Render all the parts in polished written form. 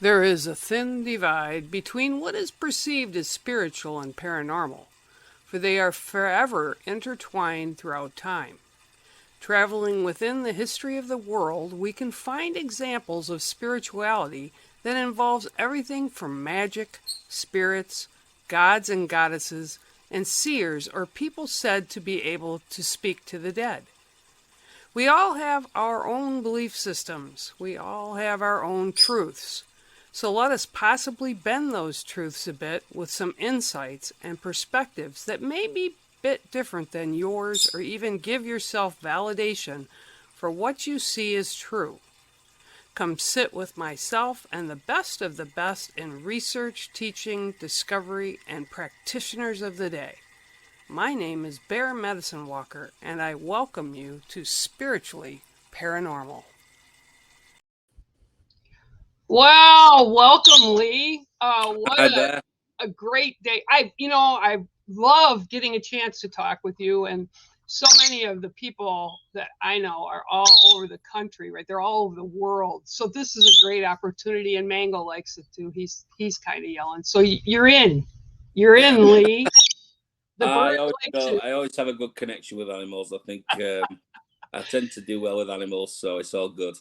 There is a thin divide between what is perceived as spiritual and paranormal, for they are forever intertwined throughout time. Traveling within the history of the world, we can find examples of spirituality that involves everything from magic, spirits, gods and goddesses, and seers or people said to be able to speak to the dead. We all have our own belief systems. We all have our own truths. So let us possibly bend those truths a bit with some insights and perspectives that may be a bit different than yours, or even give yourself validation for what you see as true. Come sit with myself and the best of the best in research, teaching, discovery, and practitioners of the day. My name is Bear Medicine Walker, and I welcome you to Spiritually Paranormal. Wow, welcome, Lee. What Hi there. a great day. I love getting a chance to talk with you, and so many of the people that I know are all over the country, right? They're all over the world. So this is a great opportunity, and Mango likes it too. He's kind of yelling. So you're in. You're in, Lee. The bird likes it. I always have a good connection with animals. I think I tend to do well with animals, so it's all good.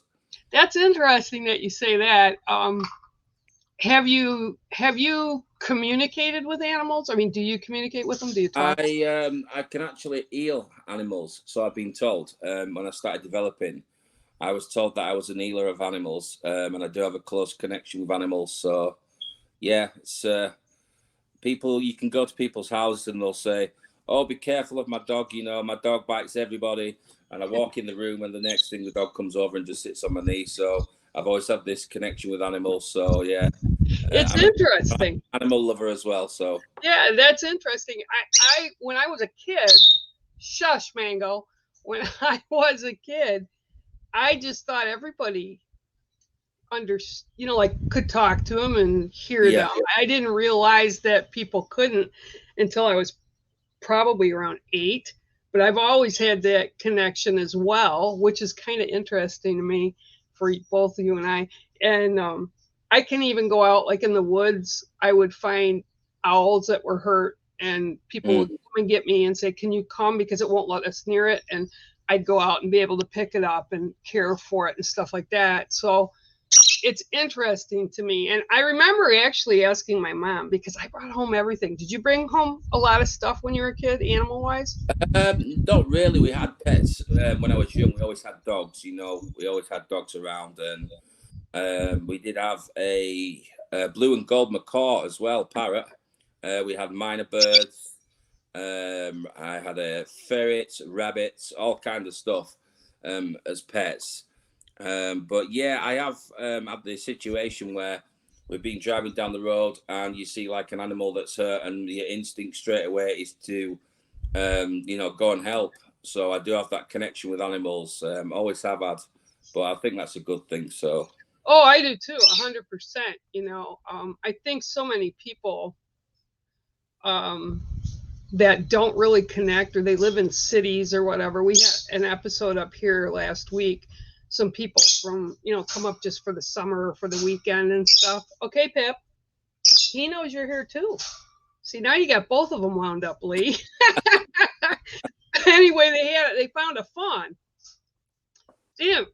That's interesting that you say that. Have you communicated with animals? I mean, do you communicate with them? Do you talk? I can actually heal animals, so I've been told. When I started developing, I was told that I was an healer of animals, and I do have a close connection with animals. So yeah, it's people. You can go to people's houses and they'll say, "Oh, be careful of my dog. You know, my dog bites everybody." And I walk in the room, and the next thing the dog comes over and just sits on my knee. So I've always had this connection with animals. So yeah, It's I'm an interesting. animal lover as well. So Yeah, that's interesting. I when I was a kid, shush, Mango. When I was a kid, I just thought everybody under like could talk to them and hear yeah, them. I didn't realize that people couldn't until I was probably around 8. But I've always had that connection as well, which is kind of interesting to me for both of you and I. And I can even go out like in the woods. I would find owls that were hurt, and people would mm, come and get me and say, "Can you come?" Because it won't let us near it. And I'd go out and be able to pick it up and care for it and stuff like that. So it's interesting to me. And I remember actually asking my mom, because I brought home everything. Did you bring home a lot of stuff when you were a kid, animal wise? not really. We had pets when I was young. We always had dogs. You know, we always had dogs around, and we did have a blue and gold macaw as well, parrot. We had minor birds. I had a ferret, rabbits, all kinds of stuff as pets. But yeah, I have had the situation where we've been driving down the road and you see like an animal that's hurt, and your instinct straight away is to, go and help. So I do have that connection with animals. Always have had, but I think that's a good thing. So Oh, I do too, 100%. I think so many people um, that don't really connect, or they live in cities or whatever. We had an episode up here last week. Some people from, come up just for the summer or for the weekend and stuff. Okay, Pip, he knows you're here too. See, now you got both of them wound up, Lee. Anyway, they found a fawn. They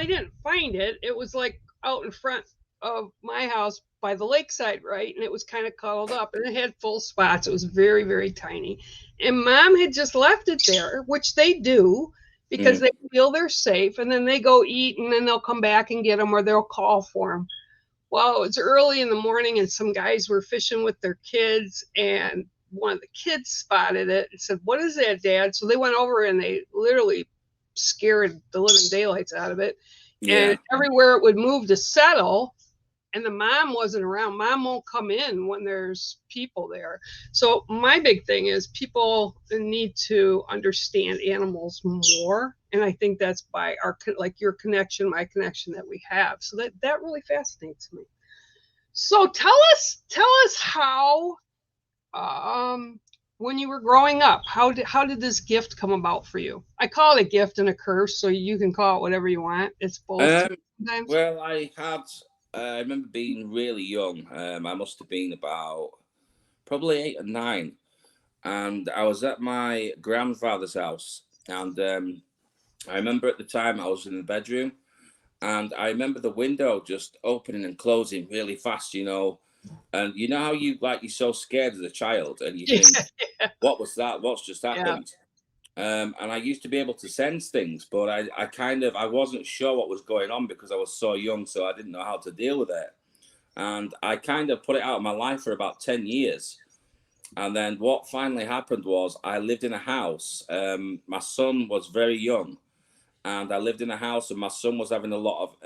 didn't find it. It was like out in front of my house by the lakeside, right? And it was kind of cuddled up, and it had full spots. It was very, very tiny. And Mom had just left it there, which they do because mm, they feel they're safe, and then they go eat, and then they'll come back and get them, or they'll call for them. Well, it was early in the morning, and some guys were fishing with their kids, and one of the kids spotted it and said, "What is that, Dad?" So they went over, and they literally scared the living daylights out of it. And yeah, everywhere it would move to settle, and the mom wasn't around. Mom won't come in when there's people there. So my big thing is people need to understand animals more, and I think that's by our, like, your connection, my connection that we have. So that really fascinates me. So tell us how, when you were growing up, how did this gift come about for you? I call it a gift and a curse, so you can call it whatever you want. It's both Um, sometimes. well, I had. I remember being really young. I must have been about probably 8 or 9, and I was at my grandfather's house. And I remember at the time I was in the bedroom, and I remember the window just opening and closing really fast, And you know how you're so scared as a child, and you Yeah, think, "What was that? What's just yeah, happened?" And I used to be able to sense things, but I wasn't sure what was going on because I was so young, so I didn't know how to deal with it. And I kind of put it out of my life for about 10 years. And then what finally happened was I lived in a house. My son was very young, and I lived in a house, and my son was having a lot of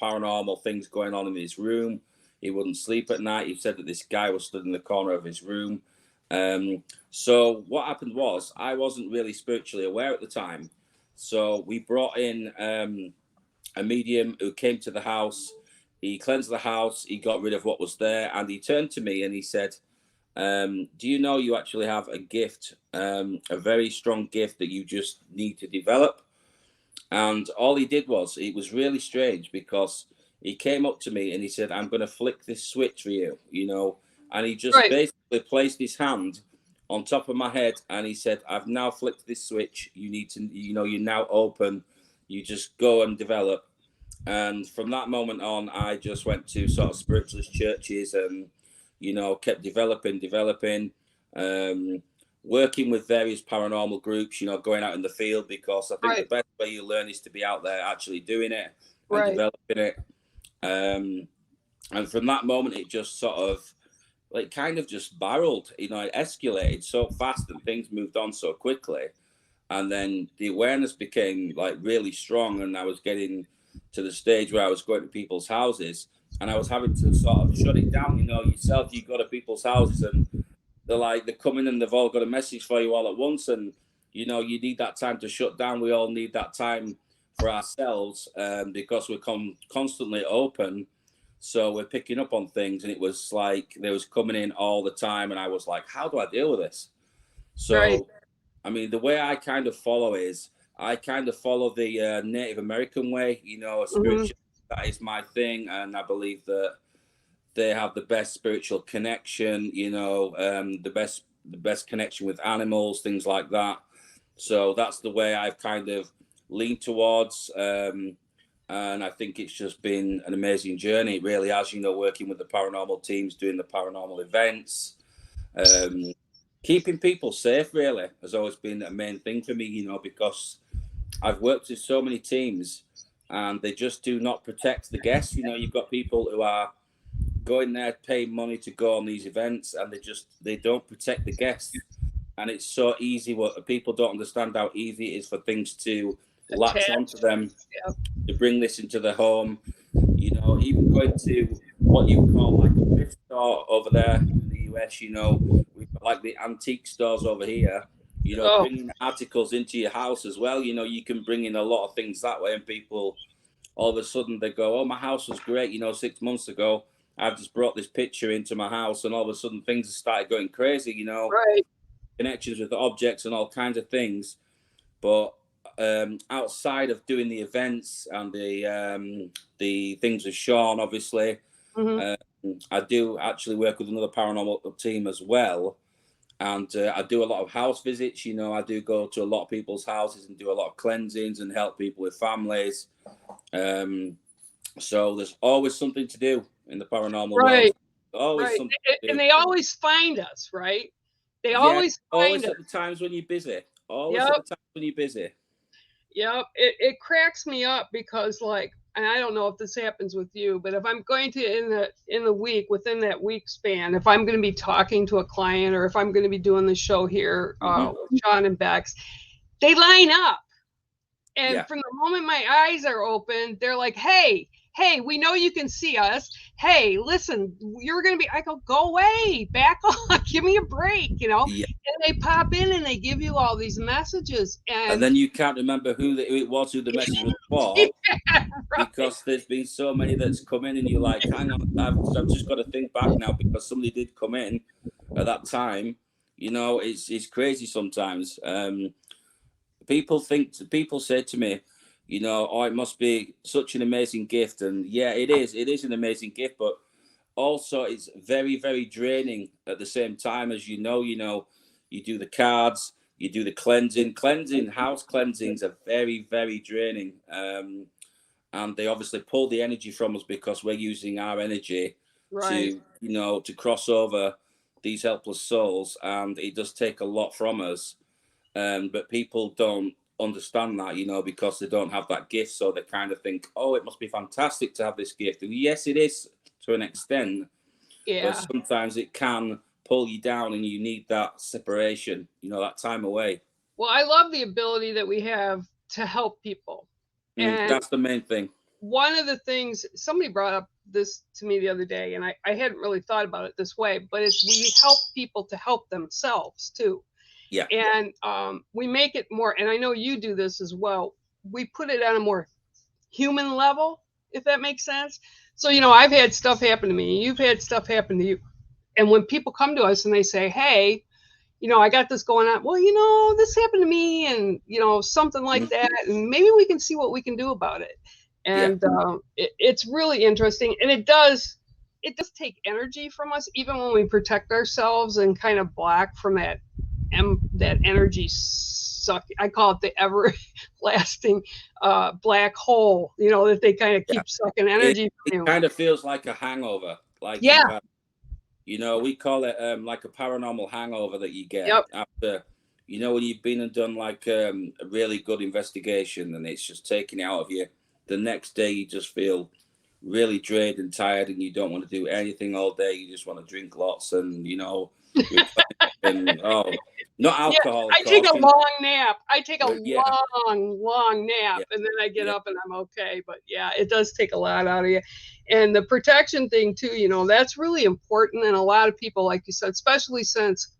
paranormal things going on in his room. He wouldn't sleep at night. He said that this guy was stood in the corner of his room. So what happened was I wasn't really spiritually aware at the time. So we brought in a medium who came to the house. He cleansed the house. He got rid of what was there, and he turned to me and he said, "Do you know you actually have a gift, a very strong gift that you just need to develop?" And all he did was, it was really strange because he came up to me and he said, "I'm going to flick this switch for you. And he just right, basically placed his hand on top of my head and he said, "I've now flicked this switch. You need to, you're now open. You just go and develop." And from that moment on, I just went to sort of spiritualist churches and, kept developing, um, working with various paranormal groups, going out in the field, because I think the right, best way you learn is to be out there actually doing it and right, developing it. Um, and from that moment, it just sort of like kind of just barreled, it escalated so fast and things moved on so quickly. And then the awareness became like really strong, and I was getting to the stage where I was going to people's houses and I was having to sort of shut it down. Yourself, you go to people's houses and they're coming and they've all got a message for you all at once, and you need that time to shut down. We all need that time for ourselves, because we're constantly open, so we're picking up on things. And it was like they was coming in all the time, and I was like, how do I deal with this? right. So I mean, the way I kind of follow is I kind of follow the Native American way, a Hmm. spiritual. That is my thing, and I believe that they have the best spiritual connection, the best connection with animals, things like that. So that's the way I've kind of leaned towards, and I think it's just been an amazing journey. It really has, working with the paranormal teams, doing the paranormal events, um, keeping people safe really has always been a main thing for me, because I've worked with so many teams and they just do not protect the guests. You've got people who are going there paying money to go on these events, and they don't protect the guests. And it's so easy. What people don't understand, how easy it is for things to latch onto Attached. them, Yeah. to bring this into the home. Even going to what you call like a thrift store over there in the US, we've got like the antique stores over here, Oh, bringing articles into your house as well. You can bring in a lot of things that way, and people all of a sudden they go, "Oh, my house was great, 6 months ago. I've just brought this picture into my house," and all of a sudden things have started going crazy, right. connections with objects and all kinds of things. But outside of doing the events and the things with Sean, obviously, Hmm. um, I do actually work with another paranormal team as well, and I do a lot of house visits. I do go to a lot of people's houses and do a lot of cleansings and help people with families. Um, so there's always something to do in the paranormal world. Right, Always right. something to And do. they always find us, right? They Yeah, always find always us. at the times when you're busy. Always at Yep. the times when you're busy. Yep. It cracks me up because like, and I don't know if this happens with you, but if I'm going to in the week, within that week span, if I'm going to be talking to a client or if I'm going to be doing the show here Hmm. with Sean and Bex, they line up. And Yeah. from the moment my eyes are open, they're like, "Hey, hey, we know you can see us. Hey, listen, you're going to be," I go, "Go away, back off, give me a break," you know? Yeah. And they pop in and they give you all these messages. And And then you can't remember who it was, who the message was for, yeah, right, because there's been so many that's come in, and you're like, hang on, I've just got to think back now because somebody did come in at that time. It's crazy sometimes. People say to me, you know, oh, it must be such an amazing gift. And yeah, it is an amazing gift, but also it's very, very draining at the same time. As you do the cards, you do the cleansing, house cleansings are very, very draining. And they obviously pull the energy from us because we're using our energy Right. to, to cross over these helpless souls, and it does take a lot from us. But people don't understand that, because they don't have that gift, so they kind of think, oh, it must be fantastic to have this gift. And yes, it is to an extent, but Yeah. sometimes it can pull you down, and you need that separation, that time away. Well, I love the ability that we have to help people. And That's the main thing. one of the things somebody brought up this to me the other day, and I hadn't really thought about it this way, but it's we help people to help themselves too. Yeah. And we make it more, and I know you do this as well. We put it on a more human level, if that makes sense. So, I've had stuff happen to me, you've had stuff happen to you. And when people come to us and they say, hey, I got this going on. Well, this happened to me, and something like that, and maybe we can see what we can do about it. Yeah. And it's really interesting, and it does take energy from us, even when we protect ourselves and kind of block from that energy suck. I call it the everlasting black hole. That they kind of Yeah. keep sucking It, energy it from you. kind of feels like a hangover, like Yeah. you've had, we call it like a paranormal hangover that you get Yep. after, when you've been and done like a really good investigation, and it's just taking it out of you. The next day you just feel really drained and tired, and you don't want to do anything all day. You just want to drink lots and, and not Yeah, alcohol, of I take course. a long nap. I take a Yeah, long nap, yeah, and then I get yeah, up and I'm okay. But yeah, it does take a lot out of you. And the protection thing too, that's really important. And a lot of people, like you said, especially since,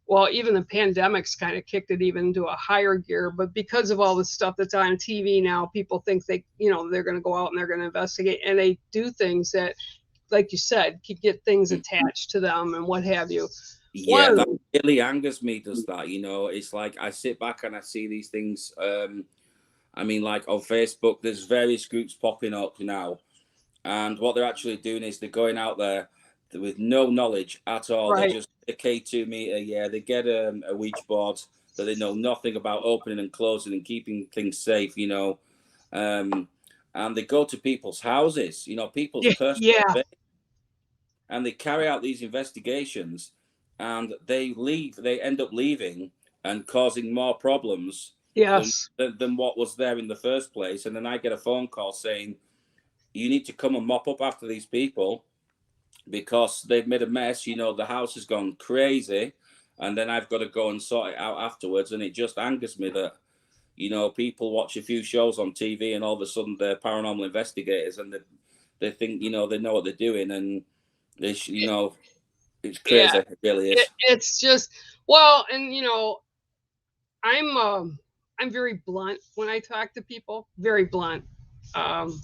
well, even the pandemic's kind of kicked it even into a higher gear. But because of all the stuff that's on TV now, people think they're going to go out and they're going to investigate, and they do things that, like you said, could get things attached to them and what have you. yeah. One of That them, really angers me. Does that? It's like I sit back and I see these things. I mean, like on Facebook, there's various groups popping up now, and what they're actually doing is they're going out there with no knowledge at all. They right? just a K2 meter, yeah. They get a Ouija board that they know nothing about opening and closing and keeping things safe, and they go to people's houses, people's Yeah, personal yeah, space, and they carry out these investigations, and they leave. They end up leaving and causing more problems than yes, than what was there in the first place. And then I get a phone call saying, you need to come and mop up after these people because they've made a mess. The house has gone crazy, and then I've got to go and sort it out afterwards. And it just angers me that people watch a few shows on TV, and all of a sudden they're paranormal investigators, and they think they know what they're doing, and it's it's yeah. crazy. It really is. It's just, well, and I'm very blunt when I talk to people. Very blunt. Um,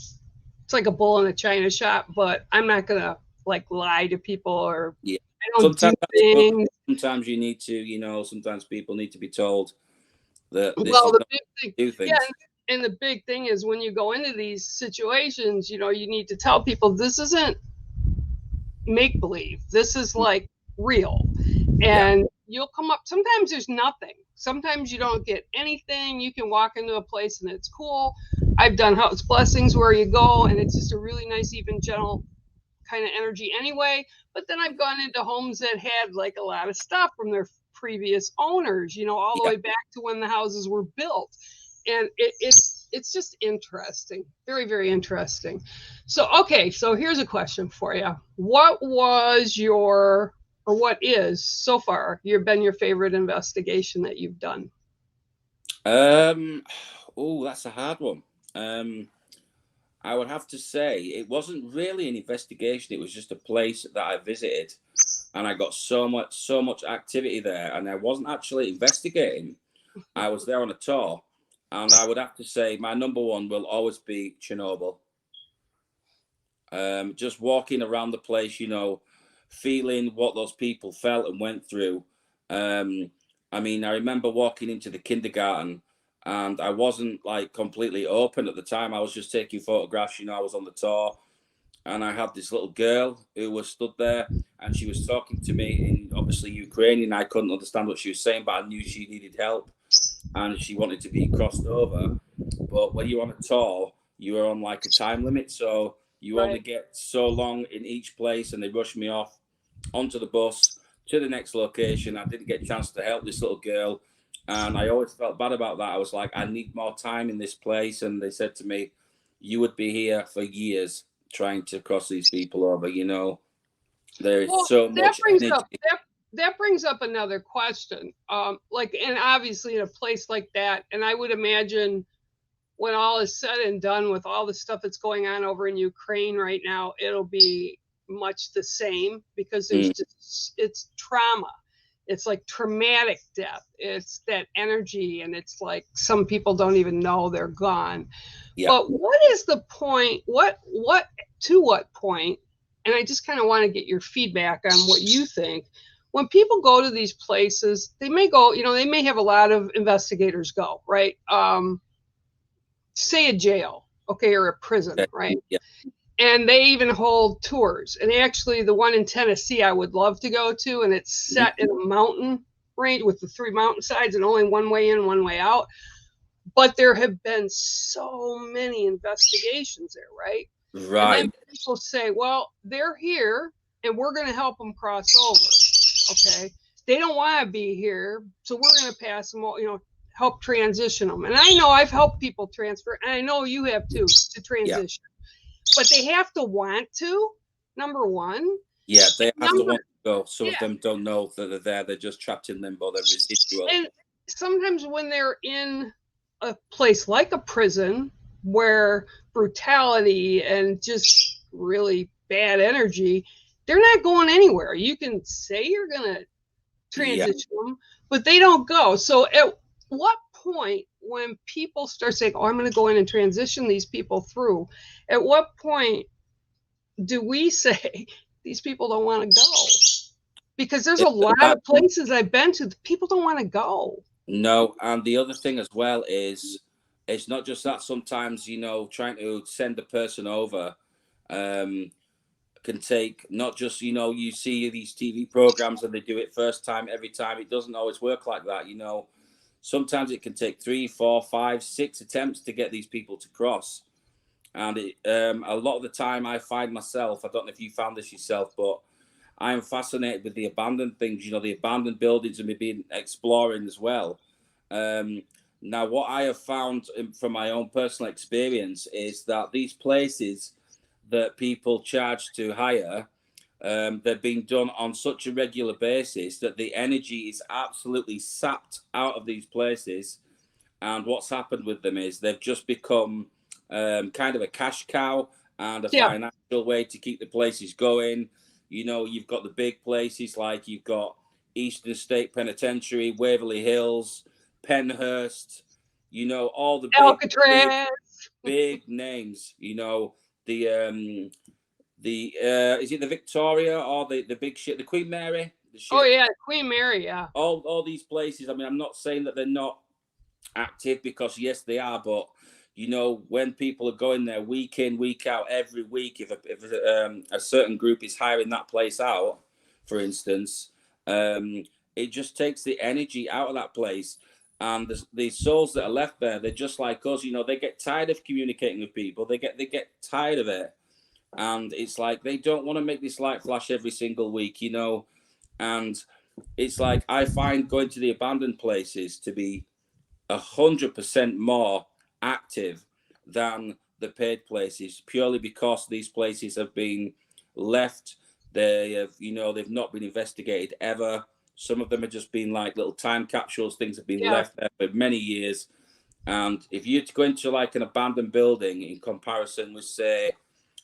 it's like a bull in a china shop, but I'm not gonna like lie to people, or Yeah. I don't do Sometimes that's good. things. Sometimes you need to, sometimes people need to be told that this Well, is the not big thing, do yeah, things. and the big thing is when you go into these situations, you need to tell people this isn't make believe. This is like real. Yeah. And you'll come up, sometimes there's nothing. Sometimes you don't get anything. You can walk into a place and it's cool. I've done house blessings where you go and it's just a really nice, even gentle kind of energy anyway. But then I've gone into homes that had like a lot of stuff from their previous owners, all the Yeah. way back to when the houses were built. And it's just interesting, very, very interesting. So okay, so here's a question for you. What was your, or what is so far been your favorite investigation that you've done? Um. Oh, that's a hard one. Um. I would have to say it wasn't really an investigation. It was just a place that I visited, and I got so much activity there, and I wasn't actually investigating. I was there on a tour, and I would have to say my number one will always be Chernobyl. Just walking around the place, feeling what those people felt and went through. Um, I mean, I remember walking into the kindergarten, and I wasn't like completely open at the time. I was just taking photographs. I was on the tour, and I had this little girl who was stood there, and she was talking to me in obviously Ukrainian. I couldn't understand what she was saying, but I knew she needed help, and she wanted to be crossed over. But when you're on a tour, you are on like a time limit, so you only get so long in each place, and they rushed me off onto the bus to the next location. I didn't get a chance to help this little girl, and I always felt bad about that. I was like, I need more time in this place, and they said to me, "You would be here for years trying to cross these people over." There is so much energy. That brings up another question. And obviously in a place like that, and I would imagine when all is said and done with all the stuff that's going on over in Ukraine right now, it'll be much the same, because there's just, it's trauma. It's like traumatic death. It's that energy, and it's like some people don't even know they're gone. Yeah. But what is the point? To what point? And I just kind of want to get your feedback on what you think. When people go to these places, they may go, they may have a lot of investigators go, right? Say a jail, okay, or a prison, right? Yeah. And they even hold tours. And actually, the one in Tennessee I would love to go to, and it's set in a mountain range with the 3 mountainsides and only one way in, one way out. But there have been so many investigations there, right? Right. And then people say, well, they're here and we're going to help them cross over. Okay. They don't want to be here, so we're going to pass them, help transition them. And I know I've helped people transfer, and I know you have too, to transition. Yeah. But they have to want to, number one. Yeah, they have to want to go. Some of them don't know that they're there. They're just trapped in limbo. They're residual. And sometimes when they're in a place like a prison where brutality and just really bad energy, they're not going anywhere. You can say you're going to transition them, but they don't go. So at what point, when people start saying, oh, I'm going to go in and transition these people through, at what point do we say these people don't want to go? Because there's a lot of places I've been to, people don't want to go. No, and the other thing as well is, it's not just that. Sometimes, trying to send a person over can take, not just, you see these TV programs and they do it first time, every time. It doesn't always work like that. Sometimes it can take 3, 4, 5, 6 attempts to get these people to cross. And a lot of the time I find myself, I don't know if you found this yourself, but I am fascinated with the abandoned things, the abandoned buildings, and maybe exploring as well. Now, what I have found from my own personal experience is that these places that people charge to hire, they're being done on such a regular basis that the energy is absolutely sapped out of these places. And what's happened with them is they've just become kind of a cash cow and a financial way to keep the places going. You've got the big places, like you've got Eastern State Penitentiary, Waverly Hills, Penhurst, all the big names, the is it the Victoria or the big ship, the Queen Mary? Oh yeah, Queen Mary, yeah. All these places. I mean, I'm not saying that they're not active, because yes, they are, but when people are going there week in, week out, every week, if a certain group is hiring that place out, for instance, it just takes the energy out of that place. And the souls that are left there, they're just like us. They get tired of communicating with people. They get tired of it, and it's like they don't want to make this light flash every single week. And it's like I find going to the abandoned places to be 100% more active than the paid places, purely because these places have been left. They have, they've not been investigated ever. Some of them have just been like little time capsules. Things have been left there for many years. And if you go into like an abandoned building in comparison with, say,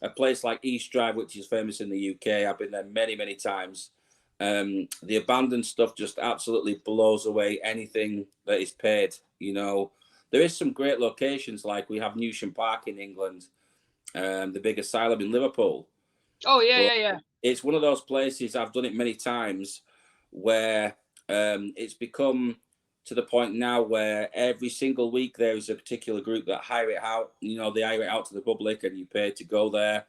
a place like East Drive, which is famous in the UK, I've been there many, many times. The abandoned stuff just absolutely blows away anything that is paid. There is some great locations, like we have Newsham Park in England, the big asylum in Liverpool. Oh yeah. It's one of those places, I've done it many times, where it's become to the point now where every single week there is a particular group that hire it out. They hire it out to the public, and you pay to go there.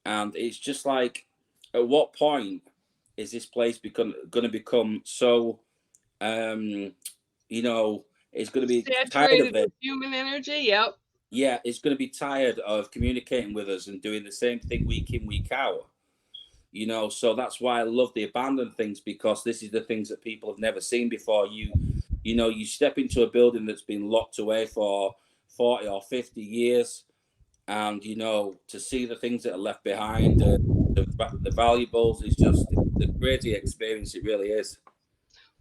And it's just like, at what point is this place going to become so, it's going to be tired Saturated of it. with human energy. Yep. Yeah, it's going to be tired of communicating with us and doing the same thing week in, week out. So that's why I love the abandoned things, because this is the things that people have never seen before. You step into a building that's been locked away for 40 or 50 years, and to see the things that are left behind, the valuables, is just the crazy experience. It really is.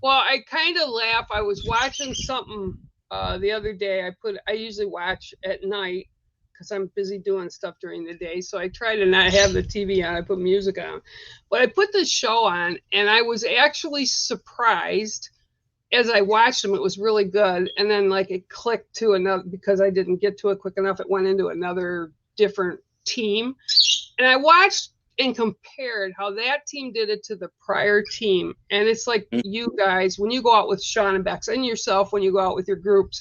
Well, I kind of laugh. I was watching something the other day. I usually watch at night because I'm busy doing stuff during the day. So I try to not have the TV on. I put music on. But I put this show on, and I was actually surprised as I watched them. It was really good. And then like it clicked to another, because I didn't get to it quick enough. It went into another different team. And I watched and compared how that team did it to the prior team. And it's like, you guys, when you go out with Sean and Bex, and yourself, when you go out with your groups,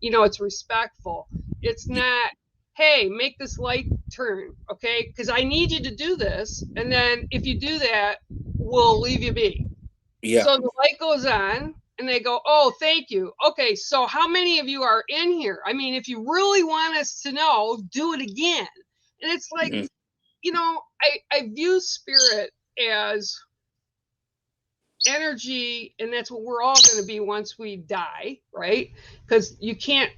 it's respectful. It's not, hey, make this light turn, okay? Because I need you to do this. And then if you do that, we'll leave you be. Yeah. So the light goes on, and they go, oh, thank you. Okay, so how many of you are in here? I mean, if you really want us to know, do it again. And it's like, I view spirit as energy, and that's what we're all going to be once we die, right? Because you can't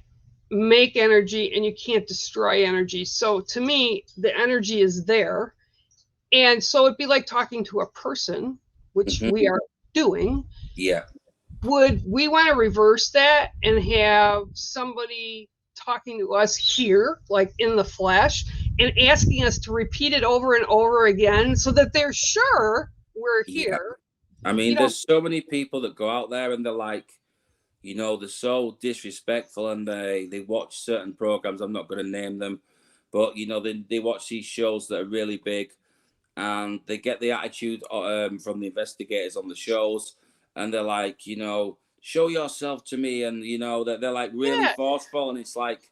make energy and you can't destroy energy. So to me, the energy is there. And so it'd be like talking to a person, which we are doing. Yeah. Would we want to reverse that and have somebody talking to us here, like in the flesh, and asking us to repeat it over and over again so that they're sure we're here? I mean, there's so many people that go out there and they're like, they're so disrespectful, and they watch certain programs. I'm not going to name them, but they watch these shows that are really big, and they get the attitude from the investigators on the shows, and they're like, show yourself to me, and they're like really forceful, and it's like,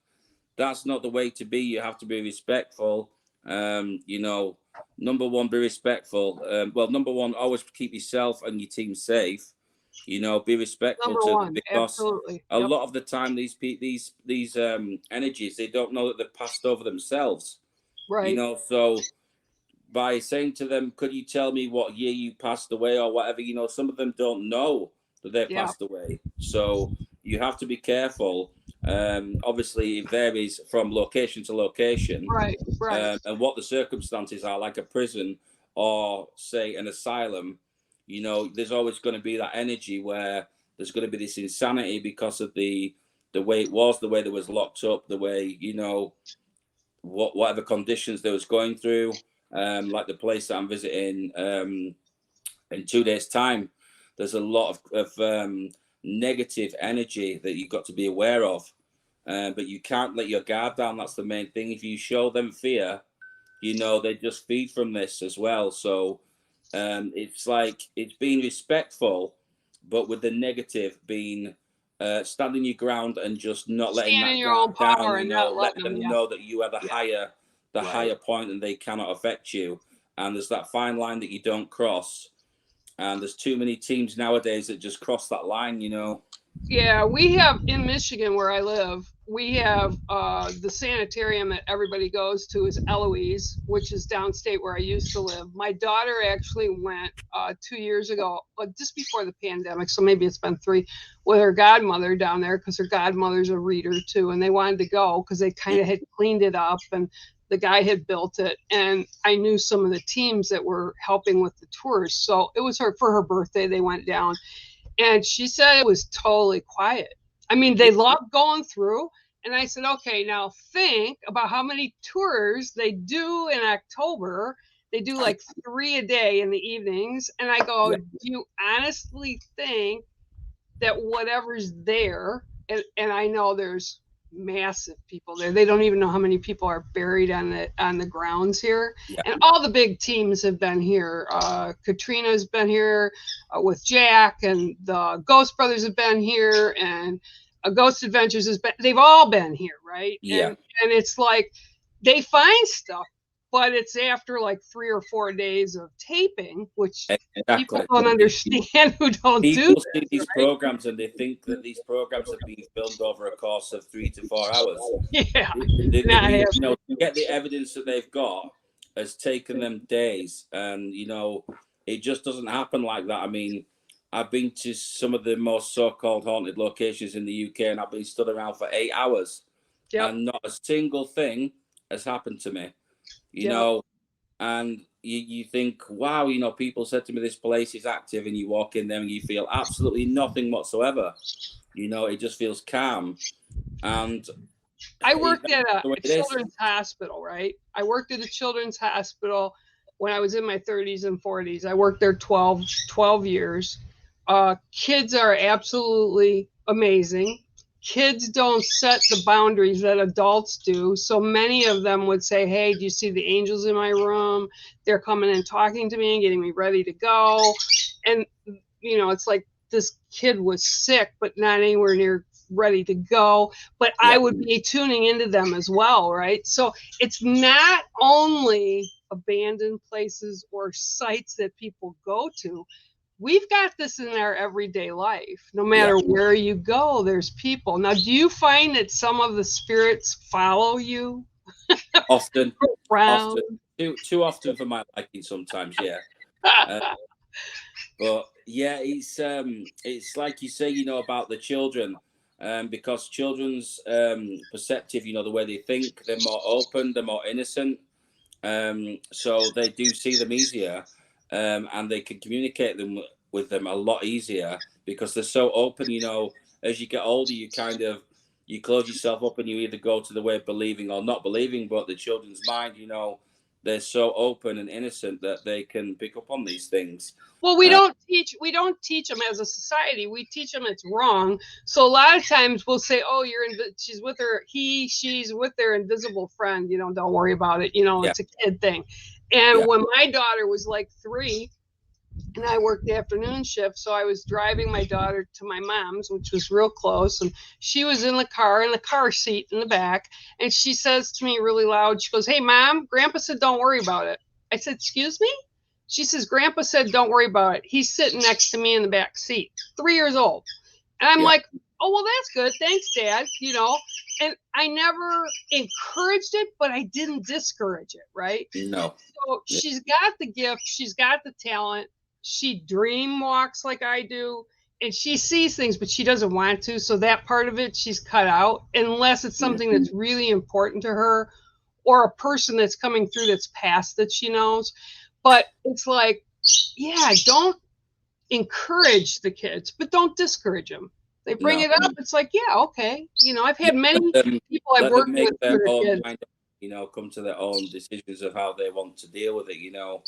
that's not the way to be. You have to be respectful. Number one, be respectful. Number one, always keep yourself and your team safe. Be respectful Number to one, them, because absolutely. a lot of the time these energies, they don't know that they've passed over themselves. Right. So by saying to them, could you tell me what year you passed away or whatever, some of them don't know that they've passed away. So you have to be careful. Obviously, it varies from location to location, right. And what the circumstances are, like a prison or say an asylum. There's always going to be that energy where there's going to be this insanity because of the way it was, the way they was locked up, the way whatever conditions they was going through. Like the place that I'm visiting in 2 days' time, there's a lot of negative energy that you've got to be aware of. But you can't let your guard down. That's the main thing. If you show them fear, they just feed from this as well. So it's like, it's being respectful, but with the negative being standing your ground and just not letting Stand that in your own guard power down. and not Let letting them them, know that you are the higher point, and they cannot affect you. And there's that fine line that you don't cross. And there's too many teams nowadays that just cross that line. Yeah, we have in Michigan where I live, we have the sanitarium that everybody goes to is Eloise, which is downstate where I used to live. My daughter actually went 2 years ago, just before the pandemic, so maybe it's been 3, with her godmother down there, because her godmother's a reader too, and they wanted to go because they kind of had cleaned it up, and the guy had built it, and I knew some of the teams that were helping with the tours. So it was for her birthday, they went down. And she said it was totally quiet. I mean, they loved going through. And I said, okay, now think about how many tours they do in October. They do like 3 a day in the evenings. And I go, do you honestly think that whatever's there, and I know there's massive people there. They don't even know how many people are buried on the grounds here. Yeah. And all the big teams have been here. Katrina's been here with Jack, and the Ghost Brothers have been here, and Ghost Adventures has been. They've all been here, right? Yeah. And it's like they find stuff, but it's after like 3 or 4 days of taping, which people Exactly. don't understand who don't do People see this, these right? programs and they think that these programs are being filmed over a course of 3 to 4 hours. Yeah. You know, to get the evidence that they've got has taken them days, and you know, it just doesn't happen like that. I mean, I've been to some of the most so-called haunted locations in the UK, and I've been stood around for 8 hours, Yep. and not a single thing has happened to me. You Yep. know, and you think, wow, you know, people said to me this place is active, and you walk in there and you feel absolutely nothing whatsoever. You know, it just feels calm, and I worked at that's a the way it is. children's hospital, right? I worked at a children's hospital when I was in my 30s and 40s. I worked there 12 years. Kids are absolutely amazing. Kids don't set the boundaries that adults do. So many of them would say, hey, do you see the angels in my room? They're coming and talking to me and getting me ready to go. And, you know, it's like this kid was sick, but not anywhere near ready to go. But I Yeah. would be tuning into them as well, right? So it's not only abandoned places or sites that people go to. We've got this in our everyday life. No matter Yeah. where you go, there's people. Now, do you find that some of the spirits follow you Often, around? too often for my liking sometimes. Yeah. But yeah, it's like you say, you know, about the children, because children's perceptive, you know, the way they think, they're more open, they're more innocent, so they do see them easier, and they can communicate them with them a lot easier because they're so open. You know, as you get older, you close yourself up and you either go to the way of believing or not believing. But the children's mind, you know, they're so open and innocent that they can pick up on these things. Well, we don't teach them as a society. We teach them it's wrong. So a lot of times we'll say, "Oh, she's with she's with their invisible friend. You know, don't worry about it. You know, Yeah. it's a kid thing." And Yeah. when my daughter was like 3, and I worked the afternoon shift, so I was driving my daughter to my mom's, which was real close, and she was in the car seat in the back, and she says to me really loud, she goes, "Hey, Mom, Grandpa said don't worry about it." I said, "Excuse me?" She says, "Grandpa said don't worry about it. He's sitting next to me in the back seat." 3 years old. And I'm Yeah. like, "Oh, well, that's good. Thanks, Dad." You know, and I never encouraged it, but I didn't discourage it, right? No. So she's got the gift, she's got the talent. She dream walks like I do, and she sees things, but she doesn't want to. So that part of it she's cut out, unless it's something that's really important to her or a person that's coming through that's past that she knows. But it's like, yeah, don't encourage the kids, but don't discourage them. They bring No. it up. It's like, yeah, okay. You know, I've had many people I've Let them worked make with their that are own kids. mind up, you know, come to their own decisions of how they want to deal with it, you know.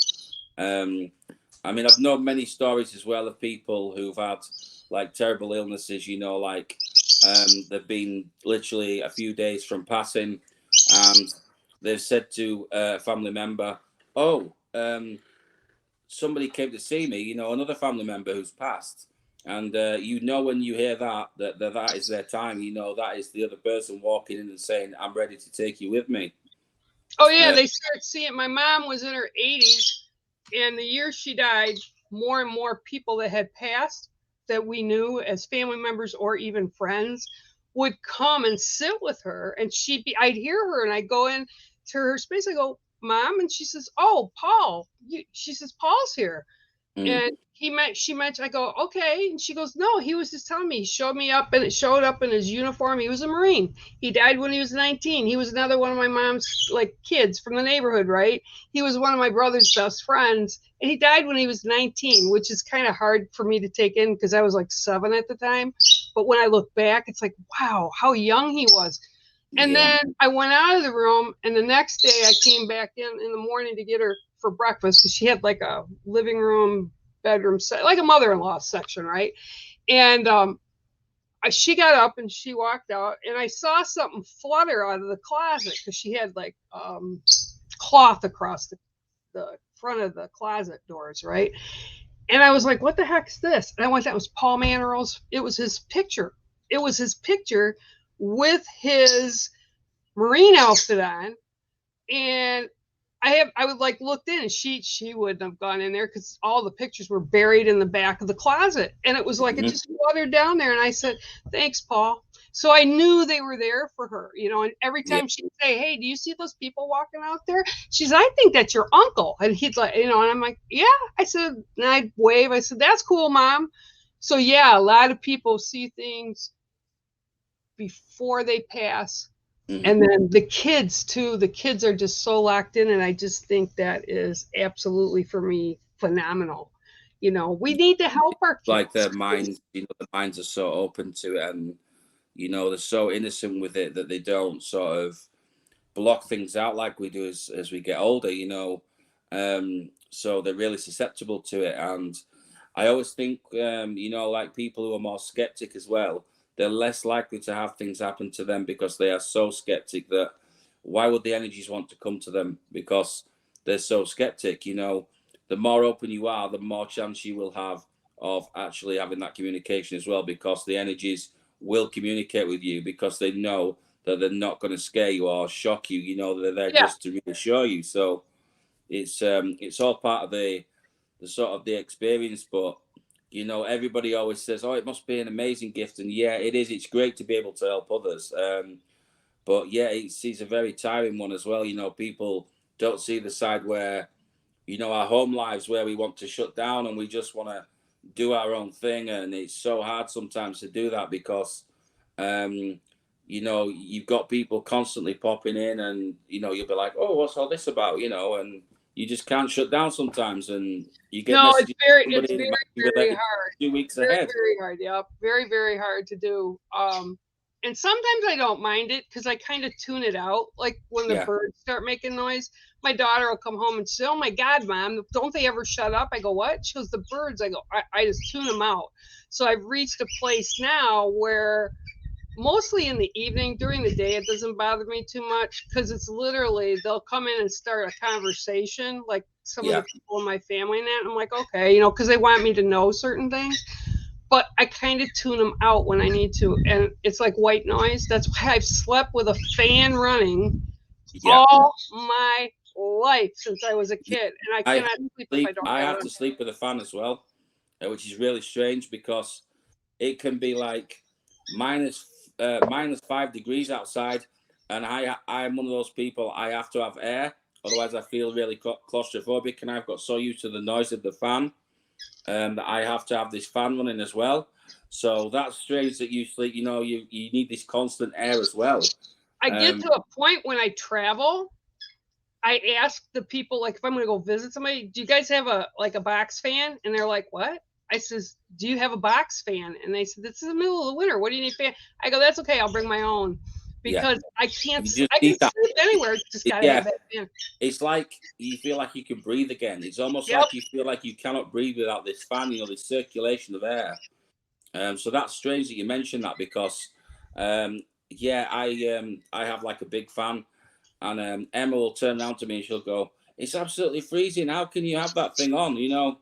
Um, I mean, I've known many stories as well of people who've had like terrible illnesses, you know, like they've been literally a few days from passing, and they've said to a family member, "Oh, somebody came to see me," you know, another family member who's passed. And you know, when you hear that is their time, you know, that is the other person walking in and saying, "I'm ready to take you with me." Oh yeah, Uh, they start seeing. My mom was in her 80s, and the year she died, more and more people that had passed that we knew as family members or even friends would come and sit with her, and I'd hear her, and I'd go in to her space. I go, "Mom," and she says, "Oh, Paul." She says, "Paul's here." mm, And she mentioned, I go, "Okay." And she goes, "No, he was just telling me, he showed me up and it showed up in his uniform. He was a Marine. He died when he was 19. He was another one of my mom's like kids from the neighborhood, right? He was one of my brother's best friends. And he died when he was 19, which is kind of hard for me to take in because I was like 7 at the time. But when I look back, it's like, wow, how young he was." And yeah, then I went out of the room, and the next day I came back in the morning to get her for breakfast because she had like a living room, bedroom, like a mother-in-law section, right? And she got up and she walked out, and I saw something flutter out of the closet because she had like cloth across the front of the closet doors, right? And I was like, what the heck's this? And I went, that was Paul Maneral's. It was his picture. It was his picture with his Marine outfit on. And I would like looked in, and she wouldn't have gone in there because all the pictures were buried in the back of the closet. And it was like, it just fluttered down there. And I said, thanks, Paul. So I knew they were there for her, you know, and every time she'd say, hey, do you see those people walking out there? She's, I think that's your uncle. And he'd like, you know, and I'm like, yeah. I said, and I'd wave. I said, that's cool, Mom. So yeah, a lot of people see things before they pass. And then the kids too, the kids are just so locked in. And I just think that is absolutely, for me, phenomenal. You know, we need to help our kids. Like their minds, you know, the minds are so open to it, and you know, they're so innocent with it that they don't sort of block things out like we do as we get older, you know. So they're really susceptible to it. And I always think, you know, like people who are more skeptic as well, they're less likely to have things happen to them because they are so skeptic that why would the energies want to come to them? Because they're so skeptic, you know. The more open you are, the more chance you will have of actually having that communication as well, because the energies will communicate with you because they know that they're not going to scare you or shock you. You know, they're there just to reassure you. So it's all part of the sort of the experience. But you know, everybody always says, "Oh, it must be an amazing gift," and yeah, it is. It's great to be able to help others. But yeah, it's a very tiring one as well. You know, people don't see the side where, you know, our home lives where we want to shut down and we just want to do our own thing, and it's so hard sometimes to do that because you know, you've got people constantly popping in, and you know, you'll be like, oh, what's all this about, you know, and you just can't shut down sometimes, and you get messages. It's very hard. 2 weeks ahead. Very hard. Yep. Very, very hard to do. And sometimes I don't mind it because I kind of tune it out. Like when the birds start making noise, my daughter will come home and say, oh my God, Mom, don't they ever shut up? I go, what? She goes, the birds. I go, I just tune them out. So I've reached a place now where mostly in the evening, during the day, it doesn't bother me too much because it's literally, they'll come in and start a conversation, like some of the people in my family and that. And I'm like, okay, you know, because they want me to know certain things. But I kind of tune them out when I need to. And it's like white noise. That's why I've slept with a fan running all my life since I was a kid. And I cannot sleep if I don't have it. I have to sleep with a fan as well, which is really strange because it can be like minus 5 degrees outside. And I'm one of those people, I have to have air. Otherwise, I feel really claustrophobic. And I've got so used to the noise of the fan that I have to have this fan running as well. So that's strange that you sleep, you know, you need this constant air as well. I get to a point when I travel, I ask the people, like if I'm going to go visit somebody, do you guys have a box fan? And they're like, what? I says, do you have a box fan? And they said, this is the middle of the winter. What do you need a fan? I go, that's okay. I'll bring my own. Because I can't, I can sleep anywhere. Just gotta have that fan. It's like you feel like you can breathe again. It's almost like you feel like you cannot breathe without this fan, you know, this circulation of air. So that's strange that you mentioned that because, I have like a big fan, and Emma will turn around to me and she'll go, "It's absolutely freezing. How can you have that thing on?" You know,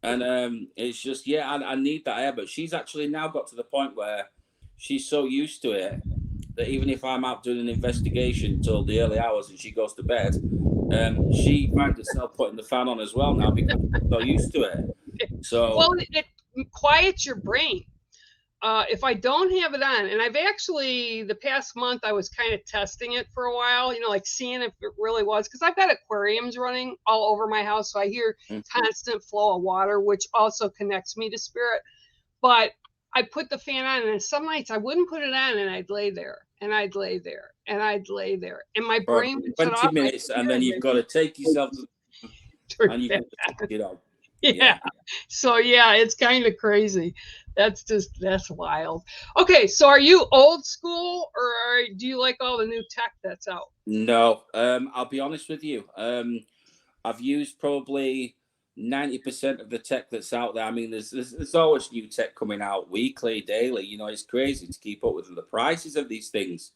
and it's just I need that air. But she's actually now got to the point where she's so used to it that even if I'm out doing an investigation till the early hours and she goes to bed, she finds herself putting the fan on as well now because she's so used to it. So well, it quiets your brain. If I don't have it on, and I've actually, the past month, I was kind of testing it for a while, you know, like seeing if it really was, because I've got aquariums running all over my house. So I hear constant flow of water, which also connects me to spirit. But I put the fan on, and some nights I wouldn't put it on, and I'd lay there, and I'd lay there, and I'd lay there. And my brain would shut off. 20 minutes, and then you've got to take yourself and you can take it out. Yeah. So yeah, it's kind of crazy. That's wild. Okay, so are you old school, or do you like all the new tech that's out? No, I'll be honest with you. I've used probably 90% of the tech that's out there. I mean, there's always new tech coming out weekly, daily. You know, it's crazy to keep up with the prices of these things.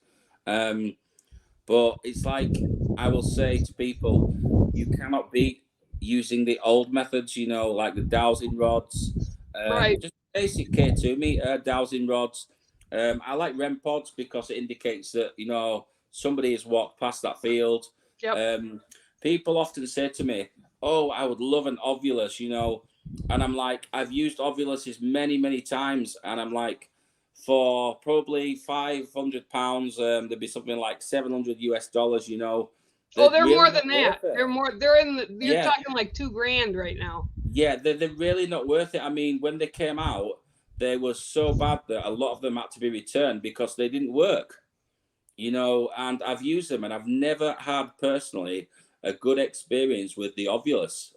But it's like I will say to people, you cannot beat using the old methods. You know, like the dowsing rods, Right. just basic K2 dowsing rods. I like REM pods because it indicates that somebody has walked past that field. Yep. People often say to me, "Oh, I would love an Ovulus," and I'm like, I've used Ovuluses many, many times, and I'm like, for probably £500, there'd be something like $700 US. Oh, They're they're really more not than that. worth it. They're in the, you're Yeah, talking like $2,000 right now. yeah, they're really not worth it. I mean, when they came out, they were so bad that a lot of them had to be returned because they didn't work. And I've used them, and I've never had personally a good experience with the Ovulus.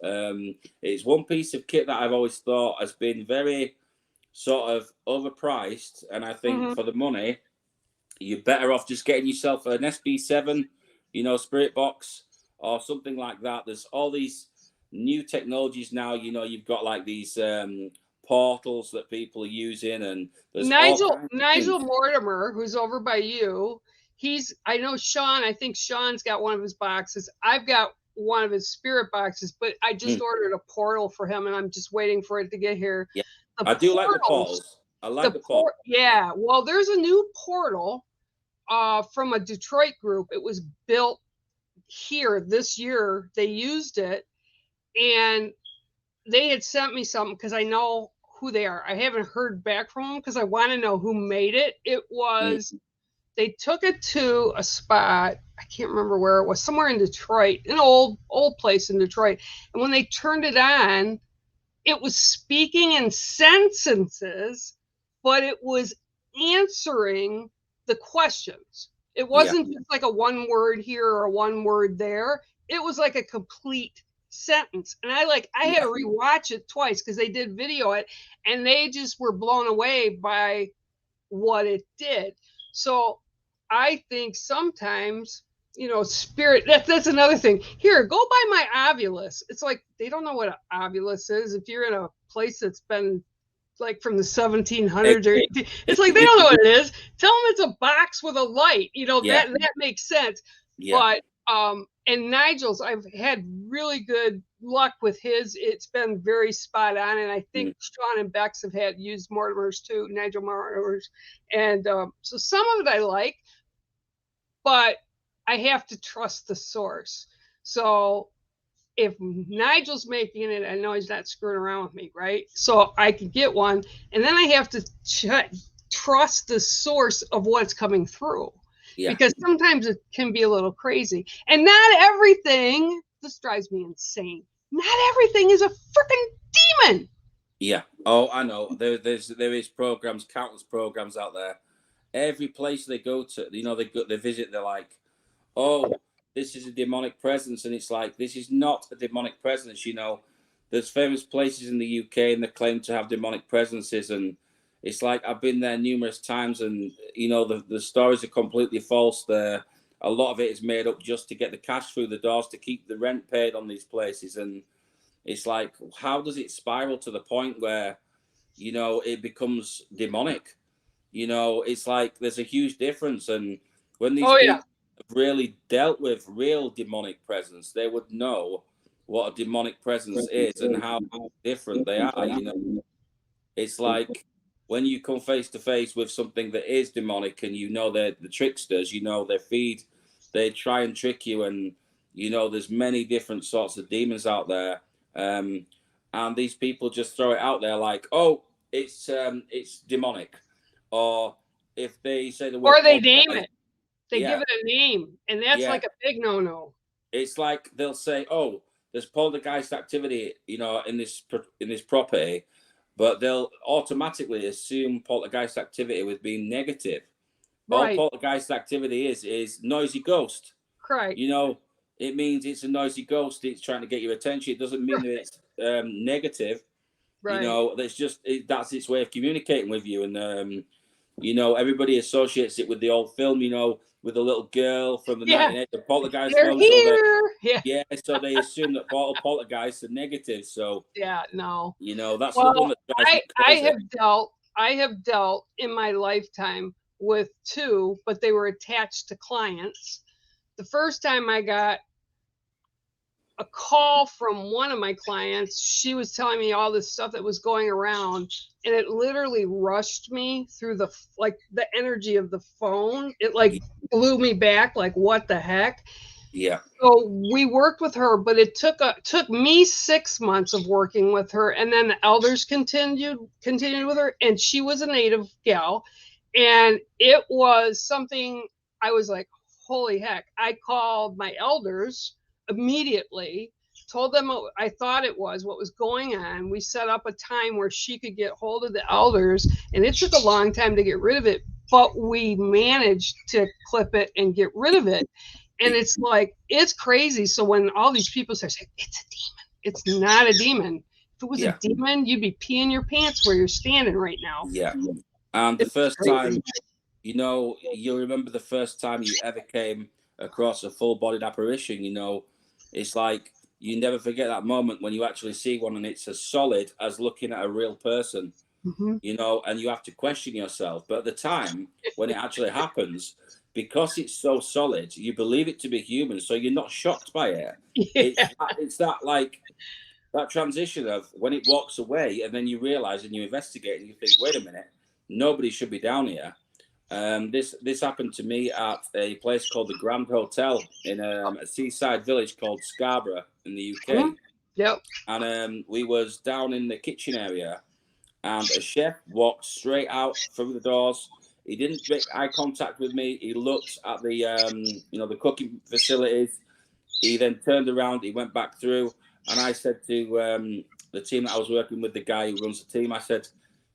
It's one piece of kit that I've always thought has been very sort of overpriced, and I think for the money, you're better off just getting yourself an SB7, Spirit Box or something like that. There's all these new technologies now. You've got like these portals that people are using, and there's all kinds of Nigel things. Mortimer, who's over by you, I know Sean, I think Sean's got one of his boxes. I've got one of his spirit boxes, but I just ordered a portal for him, and I'm just waiting for it to get here. Yeah, The I do like the portals, portals. I like the portals. yeah. Well, there's a new portal from a Detroit group. It was built here this year. They used it, and they had sent me something because I know who they are. I haven't heard back from them because I want to know who made it. It was they took it to a spot. I can't remember where it was, somewhere in Detroit, an old place in Detroit. And when they turned it on, it was speaking in sentences, but it was answering the questions. It wasn't just like a one word here or a one word there. It was like a complete sentence. And I had to rewatch it twice because they did video it, and they just were blown away by what it did. So I think sometimes, spirit, that's another thing. Here, go buy my Ovulus. It's like they don't know what an Ovulus is. If you're in a place that's been like from the 1700s, or it's like they don't know what it is. Tell them it's a box with a light. That makes sense. But and Nigel's, I've had really good luck with his. It's been very spot on, and I think Sean and Bex have had used Mortimer's too, Nigel Mortimer's, and so some of it I like, but I have to trust the source. So if Nigel's making it, I know he's not screwing around with me, right? So I can get one, and then I have to trust the source of what's coming through. Yeah. Because sometimes it can be a little crazy. And not everything, this drives me insane, not everything is a freaking demon. Yeah. Oh, I know. There is programs, countless programs out there. Every place they go to, they visit, they're like, oh, this is a demonic presence. And it's like, this is not a demonic presence. There's famous places in the UK, and they claim to have demonic presences. And it's like, I've been there numerous times, and, the stories are completely false there. A lot of it is made up just to get the cash through the doors, to keep the rent paid on these places. And it's like, how does it spiral to the point where, it becomes demonic? It's like there's a huge difference. And when these people have really dealt with real demonic presence, they would know what a demonic presence is and how different they are. It's like when you come face to face with something that is demonic, and they're the tricksters, they try and trick you, and there's many different sorts of demons out there, and these people just throw it out there like, oh, it's demonic. Or if they say the word, or they name it, they give it a name, and that's like a big no-no. It's like they'll say, oh, there's poltergeist activity, in this property, but they'll automatically assume poltergeist activity with being negative. Right. All poltergeist activity is noisy ghost. Correct. It means it's a noisy ghost. It's trying to get your attention. It doesn't mean that it's negative. Right. That's its way of communicating with you. And everybody associates it with the old film, with the little girl from the Yeah, 1980, the Poltergeist they're film. So here. Yeah. so they assume that poltergeists are negative. So, Yeah, no. that's the one Well, that drives me I crazy. have dealt in my lifetime with two, but they were attached to clients. The first time I got a call from one of my clients, she was telling me all this stuff that was going around, and it literally rushed me through the energy of the phone. It like blew me back, like what the heck. Yeah. So we worked with her, but it took me 6 months of working with her, and then the elders continued with her, and she was a native gal, and it was something I was like, holy heck. I called my elders immediately, told them what I thought it was, what was going on. We set up a time where she could get hold of the elders, and it took a long time to get rid of it, but we managed to clip it and get rid of it. And it's like, it's crazy. So when all these people say, it's a demon, it's not a demon. If it was a demon, you'd be peeing your pants where you're standing right now. Yeah. And the first time, you'll remember the first time you ever came across a full-bodied apparition, it's like you never forget that moment when you actually see one and it's as solid as looking at a real person, and you have to question yourself. But at the time when it actually happens, because it's so solid, you believe it to be human, so you're not shocked by it. Yeah. It's that transition of when it walks away and then you realize and you investigate and you think, wait a minute, nobody should be down here. This happened to me at a place called the Grand Hotel in a seaside village called Scarborough in the UK. Mm-hmm. Yep. And we was down in the kitchen area, and a chef walked straight out through the doors. He didn't make eye contact with me. He looked at the the cooking facilities. He then turned around. He went back through, and I said to the team that I was working with, the guy who runs the team, I said,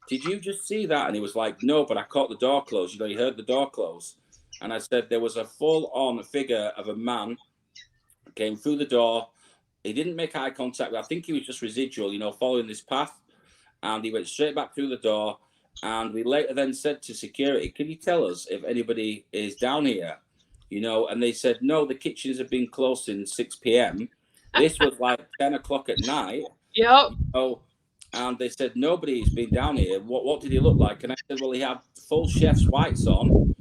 did you just see that? And he was like, no, but I caught the door close. He heard the door close. And I said, there was a full-on figure of a man came through the door. He didn't make eye contact. I think he was just residual, following this path. And he went straight back through the door. And we later then said to security, can you tell us if anybody is down here? And they said, no, the kitchens have been closed since 6 p.m. This was like 10 o'clock at night. Yep. And they said, nobody's been down here. What did he look like? And I said, well, he had full chef's whites on.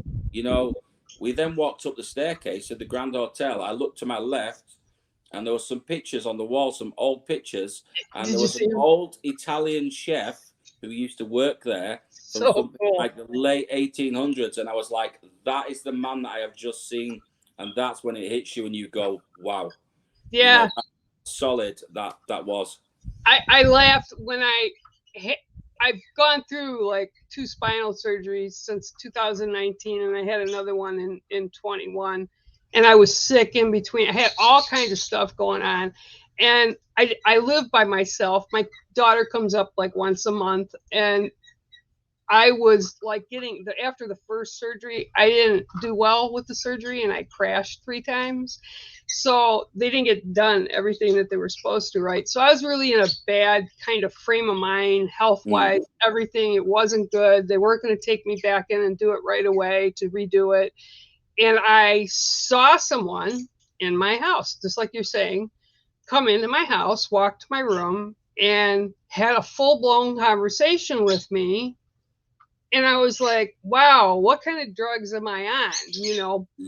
We then walked up the staircase of the Grand Hotel. I looked to my left, and there were some pictures on the wall, some old pictures. And there was an old Italian chef who used to work there from something like the late 1800s. And I was like, that is the man that I have just seen. And that's when it hits you and you go, wow. Yeah. Solid that was. I laughed when I've gone through like 2 spinal surgeries since 2019, and I had another one in 21, and I was sick in between. I had all kinds of stuff going on, and I live by myself. My daughter comes up like once a month, and I was like after the first surgery, I didn't do well with the surgery, and I crashed 3 times. So they didn't get done everything that they were supposed to, right? So I was really in a bad kind of frame of mind, health-wise, everything. It wasn't good. They weren't going to take me back in and do it right away to redo it. And I saw someone in my house, just like you're saying, come into my house, walk to my room, and had a full-blown conversation with me. And I was like, wow, what kind of drugs am I on?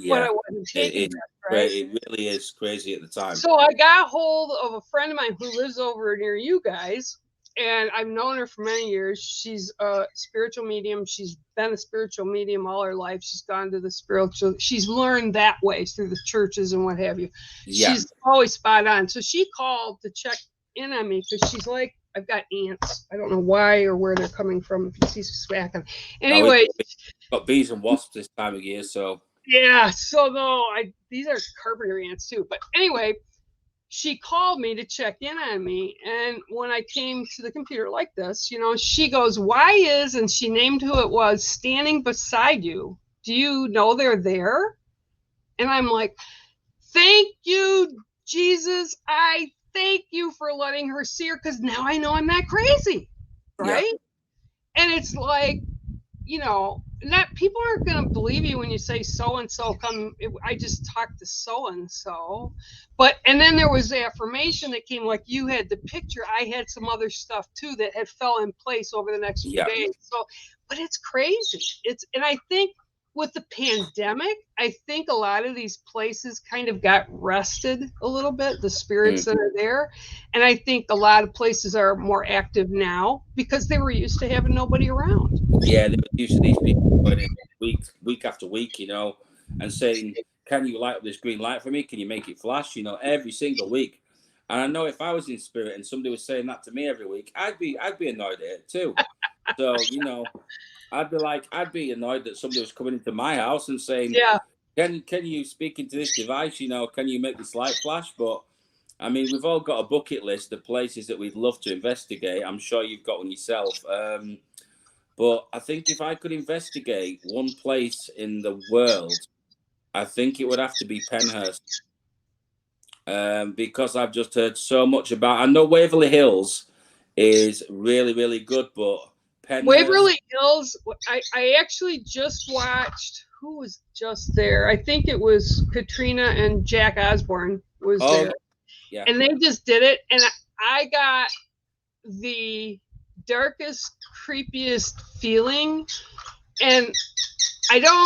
But I wasn't taking that, right? It really is crazy at the time. So I got hold of a friend of mine who lives over near you guys, and I've known her for many years. She's a spiritual medium. She's been a spiritual medium all her life. She's gone to the spiritual. She's learned that way through the churches and what have you. Yeah. She's always spot on. So she called to check in on me because she's like, I've got ants. I don't know why or where they're coming from. If you see smacking. Anyway, got bees and wasps this time of year, so yeah. So though these are carpenter ants too. But anyway, she called me to check in on me, and when I came to the computer like this, she goes, "Why is?" and she named who it was standing beside you. Do you know they're there? And I'm like, "Thank you, Jesus. I thank you for letting her see her, because now I know I'm not crazy, right?" Yeah. And it's like, not people aren't going to believe you when you say so and so come. I just talked to so and so, but and then there was the affirmation that came, like you had the picture. I had some other stuff too that had fell in place over the next few Yeah. days. So, but it's crazy. And I think with the pandemic, I think a lot of these places kind of got rested a little bit, the spirits that are there. And I think a lot of places are more active now because they were used to having nobody around. Yeah, they were used to these people going in week after week, and saying, "Can you light up this green light for me? Can you make it flash?" Every single week. And I know if I was in spirit and somebody was saying that to me every week, I'd be annoyed at it too. So I'd be annoyed that somebody was coming into my house and saying, Yeah. "Can you speak into this device? Can you make this light flash?" But I mean, we've all got a bucket list of places that we'd love to investigate. I'm sure you've got one yourself. But I think if I could investigate one place in the world, I think it would have to be Penhurst, because I've just heard so much about. I know Waverly Hills is really, really good, but Penhurst, Waverly Hills, I actually just watched, who was just there? I think it was Katrina and Jack Osborne was oh there. yeah, And they just did it. And I got the darkest, creepiest feeling. And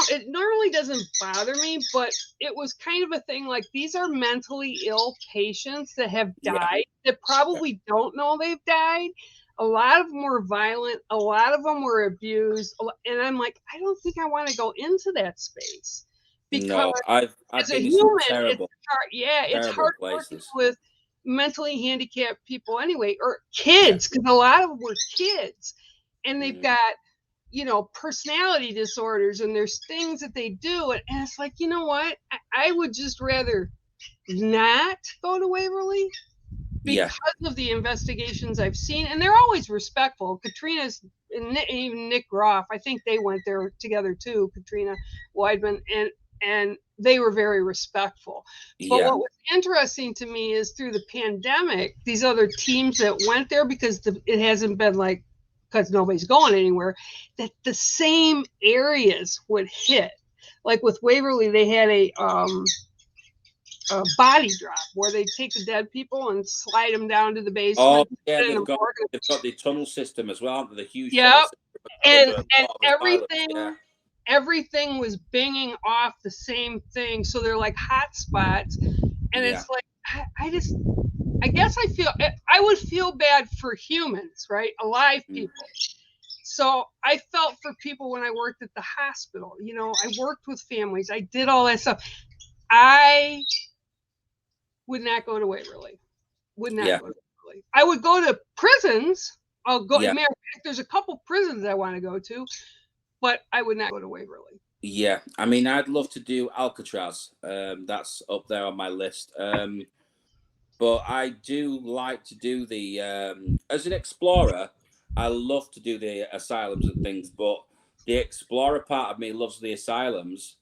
it normally doesn't bother me, but it was kind of a thing like these are mentally ill patients that have yeah, died that probably don't know they've died. A lot of them were violent, a lot of them were abused. And I'm like, I don't think I want to go into that space because no, I've as a been in some human, it's terrible, hard. Yeah, it's terrible hard working places. with mentally handicapped people anyway, or Yeah, kids, because a lot of them were kids and they've mm, got personality disorders and there's things that they do. And it's like, you know what? I would just rather not go to Waverly yeah, because of the investigations I've seen. And they're always respectful. Katrina's and even Nick Groff, I think they went there together too, Katrina Weidman, and they were very respectful. But yeah, what was interesting to me is through the pandemic, these other teams that went there, because it hasn't been like, because nobody's going anywhere, that the same areas would hit. Like with Waverly, they had a body drop where they take the dead people and slide them down to the oh basement. yeah, In a they've got the tunnel system as well, the huge tunnel Yep. system And under a and lot of asylums. Yeah, everything was binging off the same thing. So they're like hot spots. And yeah, it's like I guess I would feel bad for humans, right? Alive mm, people. So I felt for people when I worked at the hospital. I worked with families. I did all that stuff. I would not go to Waverly. Would not yeah, go to Waverly. I would go to prisons. I'll go. yeah. Matter of fact, there's a couple prisons I want to go to, but I would not go to Waverly. Yeah, I mean, I'd love to do Alcatraz. That's up there on my list. But I do like to do as an explorer, I love to do the asylums and things. But the explorer part of me loves the asylums,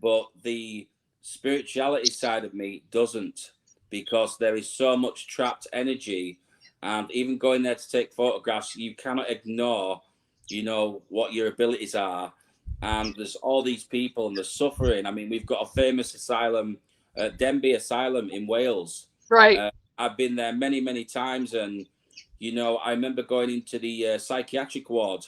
but the spirituality side of me doesn't, because there is so much trapped energy. And even going there to take photographs, you cannot ignore, what your abilities are. And there's all these people and the suffering. I mean, we've got a famous asylum, Denbigh Asylum in Wales. Right. uh, I've been there many, many times, and I remember going into the psychiatric ward,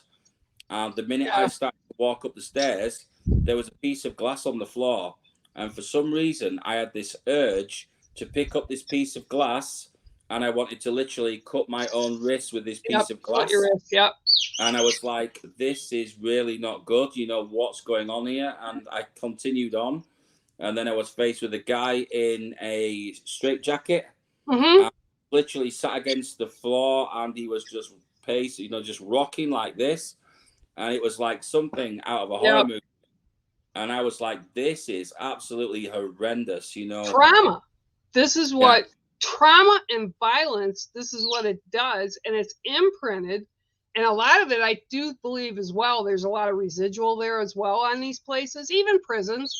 and the minute I Yeah. started to walk up the stairs, there was a piece of glass on the floor, and for some reason, I had this urge to pick up this piece of glass, and I wanted to literally cut my own wrist with this Yep. piece of Slit your glass. wrist. Yep. And I was like, this is really not good. What's going on here? And I continued on. And then I was faced with a guy in a straitjacket, Mm-hmm. literally sat against the floor, and he was just pacing, just rocking like this. And it was like something out of a horror Yep. movie. And I was like, this is absolutely horrendous. Trauma. This is Yeah, what trauma and violence. This is what it does, and it's imprinted. And a lot of it, I do believe as well. There's a lot of residual there as well on these places, even prisons.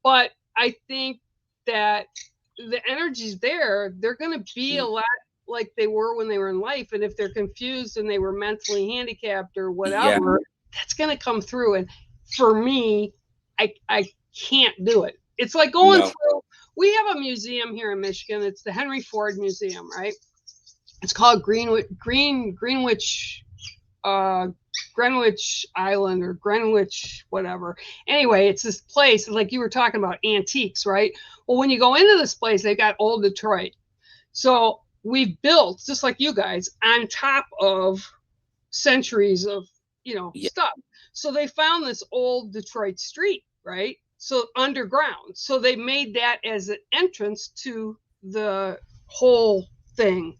But I think that the energy's there. They're going to be a mm, lot like they were when they were in life. And if they're confused and they were mentally handicapped or yeah, whatever, that's going to come through. And for me, I can't do it. It's like going No. through. We have a museum here in Michigan. It's the Henry Ford Museum, right? It's called Greenwich Greenwich Island or Greenwich whatever. Anyway, it's this place like you were talking about antiques, right? Well, when you go into this place, they got old Detroit. So we've built just like you guys on top of centuries of Yeah. stuff. So they found this old Detroit street, right? So underground. So they made that as an entrance to the whole thing.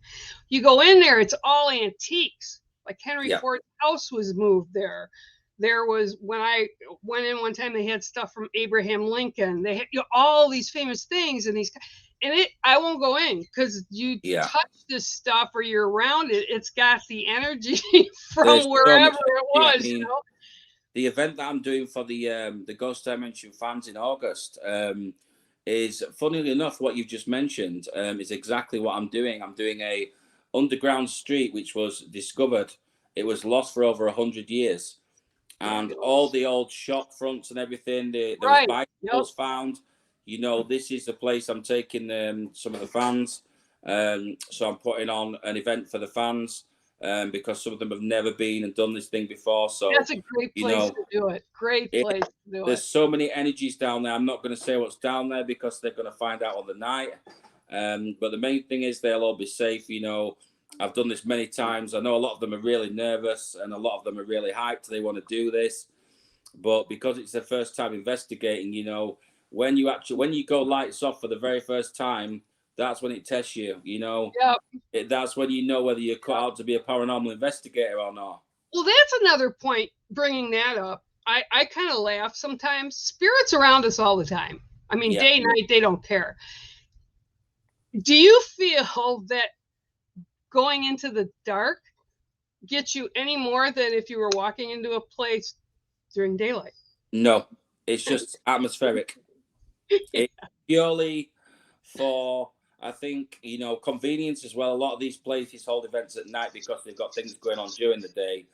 You go in there, it's all antiques. Like Henry Yeah. Ford's house was moved there. There was when I went in one time, they had stuff from Abraham Lincoln. They had all these famous things and these. And I won't go in because you Yeah. touch this stuff or you're around it. It's got the energy There's from so wherever much it energy. I was. mean, the event that I'm doing for the Ghost Dimension fans in August is, funnily enough, what you've just mentioned is exactly what I'm doing. I'm doing a underground street which was discovered. It was lost for over 100 years, and all the old shop fronts and everything. There was Right. bicycles found. This is the place I'm taking some of the fans. So I'm putting on an event for the fans because some of them have never been and done this thing before. So That's a great place to do it. Great place to do there's it. so many energies down there. I'm not going to say what's down there because they're going to find out on the night. But the main thing is they'll all be safe. I've done this many times. I know a lot of them are really nervous and a lot of them are really hyped. They want to do this. But because it's their first time investigating, when you go lights off for the very first time, that's when it tests you. Yep. That's when you know whether you're cut out to be a paranormal investigator or not. Well, that's another point, bringing that up. I kind of laugh sometimes. Spirits around us all the time. I mean, Yeah. day, night, they don't care. Do you feel that going into the dark gets you any more than if you were walking into a place during daylight? No, it's just atmospheric. It's purely for, I think, convenience as well. A lot of these places hold events at night because they've got things going on during the day.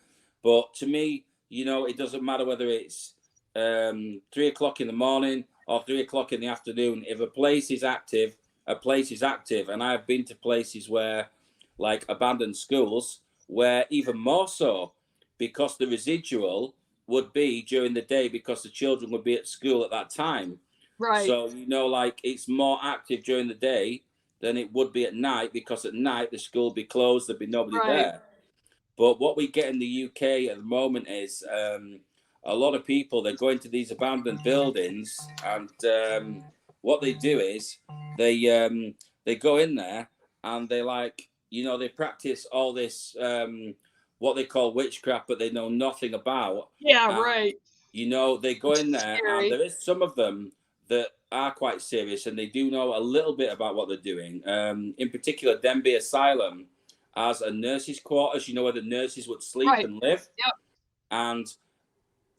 But to me, it doesn't matter whether it's 3 o'clock in the morning or 3 o'clock in the afternoon. If a place is active, a place is active. And I've been to places where, like abandoned schools, where even more so, because the residual would be during the day because the children would be at school at that time. Right. So, like it's more active during the day than it would be at night because at night the school would be closed, there'd be nobody there. But what we get in the UK at the moment is a lot of people, they're going to these abandoned buildings and what they do is they go in there and they they practice all this what they call witchcraft, but they know nothing about. Yeah, right. They go in there Scary. and there is some of them that are quite serious and they do know a little bit about what they're doing. In particular, Denby Asylum as a nurses' quarters, where the nurses would sleep and live. Yep. And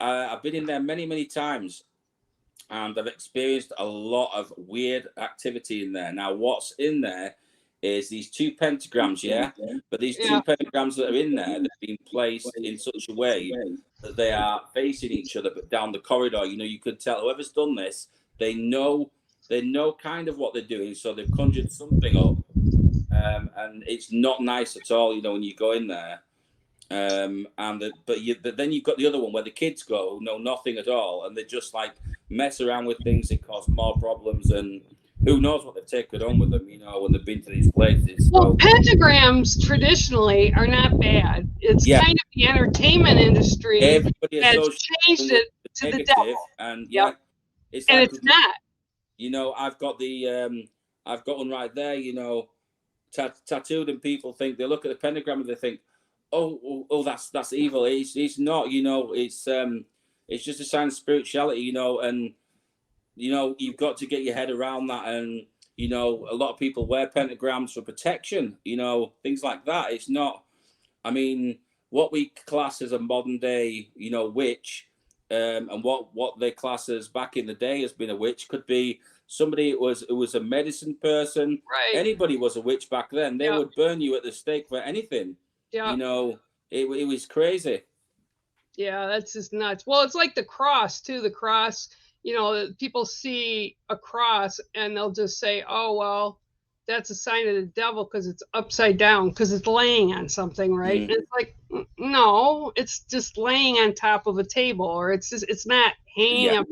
I've been in there many, many times and I've experienced a lot of weird activity in there. Now, what's in there is these two pentagrams, but these two pentagrams that are in there, they've been placed in such a way that they are facing each other, but down the corridor. You could tell whoever's done this, they know kind of what they're doing, so they've conjured something up, and it's not nice at all. When you go in there, but then you've got the other one where the kids go, know nothing at all, and they just like mess around with things that cause more problems, and who knows what they've taken on with them, when they've been to these places. Well, pentagrams traditionally are not bad. It's kind of the entertainment industry Everybody has changed it to the devil. And it's like, and it's not. I've got I've got one right there, tattooed, and people think, they look at the pentagram and they think, oh, that's evil. It's not, it's just a sign of spirituality, and you've got to get your head around that. And a lot of people wear pentagrams for protection, things like that. It's not, I mean, what we class as a modern day, witch, and what they class as back in the day has been a witch could be somebody who was a medicine person. Anybody was a witch back then. They would burn you at the stake for anything. It was crazy. Yeah, that's just nuts. Well, it's like the cross too. The cross, people see a cross and they'll just say, "Oh, well, that's a sign of the devil because it's upside down because it's laying on something, right?" And Mm, it's like, no, it's just laying on top of a table, or it's not hanging yeah. up.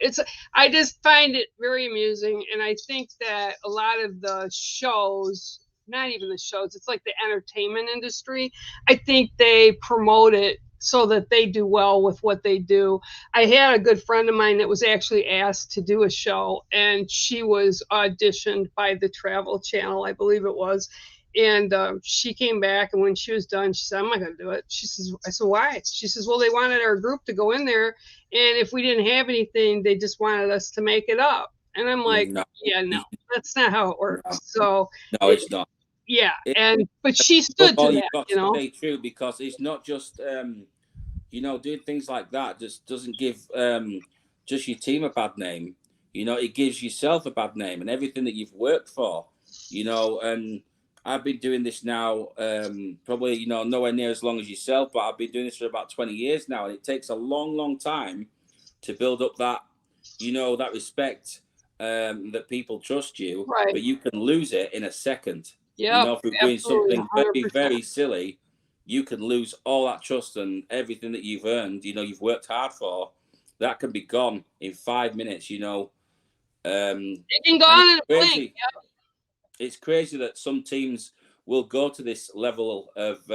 It's I just find it very amusing, and I think that a lot of the shows, not even the shows, it's like the entertainment industry. I think they promote it so that they do well with what they do. I had a good friend of mine that was actually asked to do a show, and she was auditioned by the Travel Channel, I believe it was. And she came back, and when she was done, she said, "I'm not going to do it." She says, "I said, why?" She says, "Well, they wanted our group to go in there, and if we didn't have anything, they just wanted us to make it up." And I'm like, No, "Yeah, no, that's not how it no, works." So, no, it, it's not. yeah, It, but she but stood to all you've that, got you to know. stay true, because it's not just doing things like that just doesn't give just your team a bad name. It gives yourself a bad name and everything that you've worked for. And I've been doing this now, probably nowhere near as long as yourself, but I've been doing this for about 20 years now, and it takes a long, long time to build up that respect, that people trust you, Right. but you can lose it in a second. Yep, Through doing absolutely, something very, 100%. very silly, you can lose all that trust and everything that you've earned, you've worked hard for. That can be gone in 5 minutes, It can go and on in a blink. it's crazy that some teams will go to this level of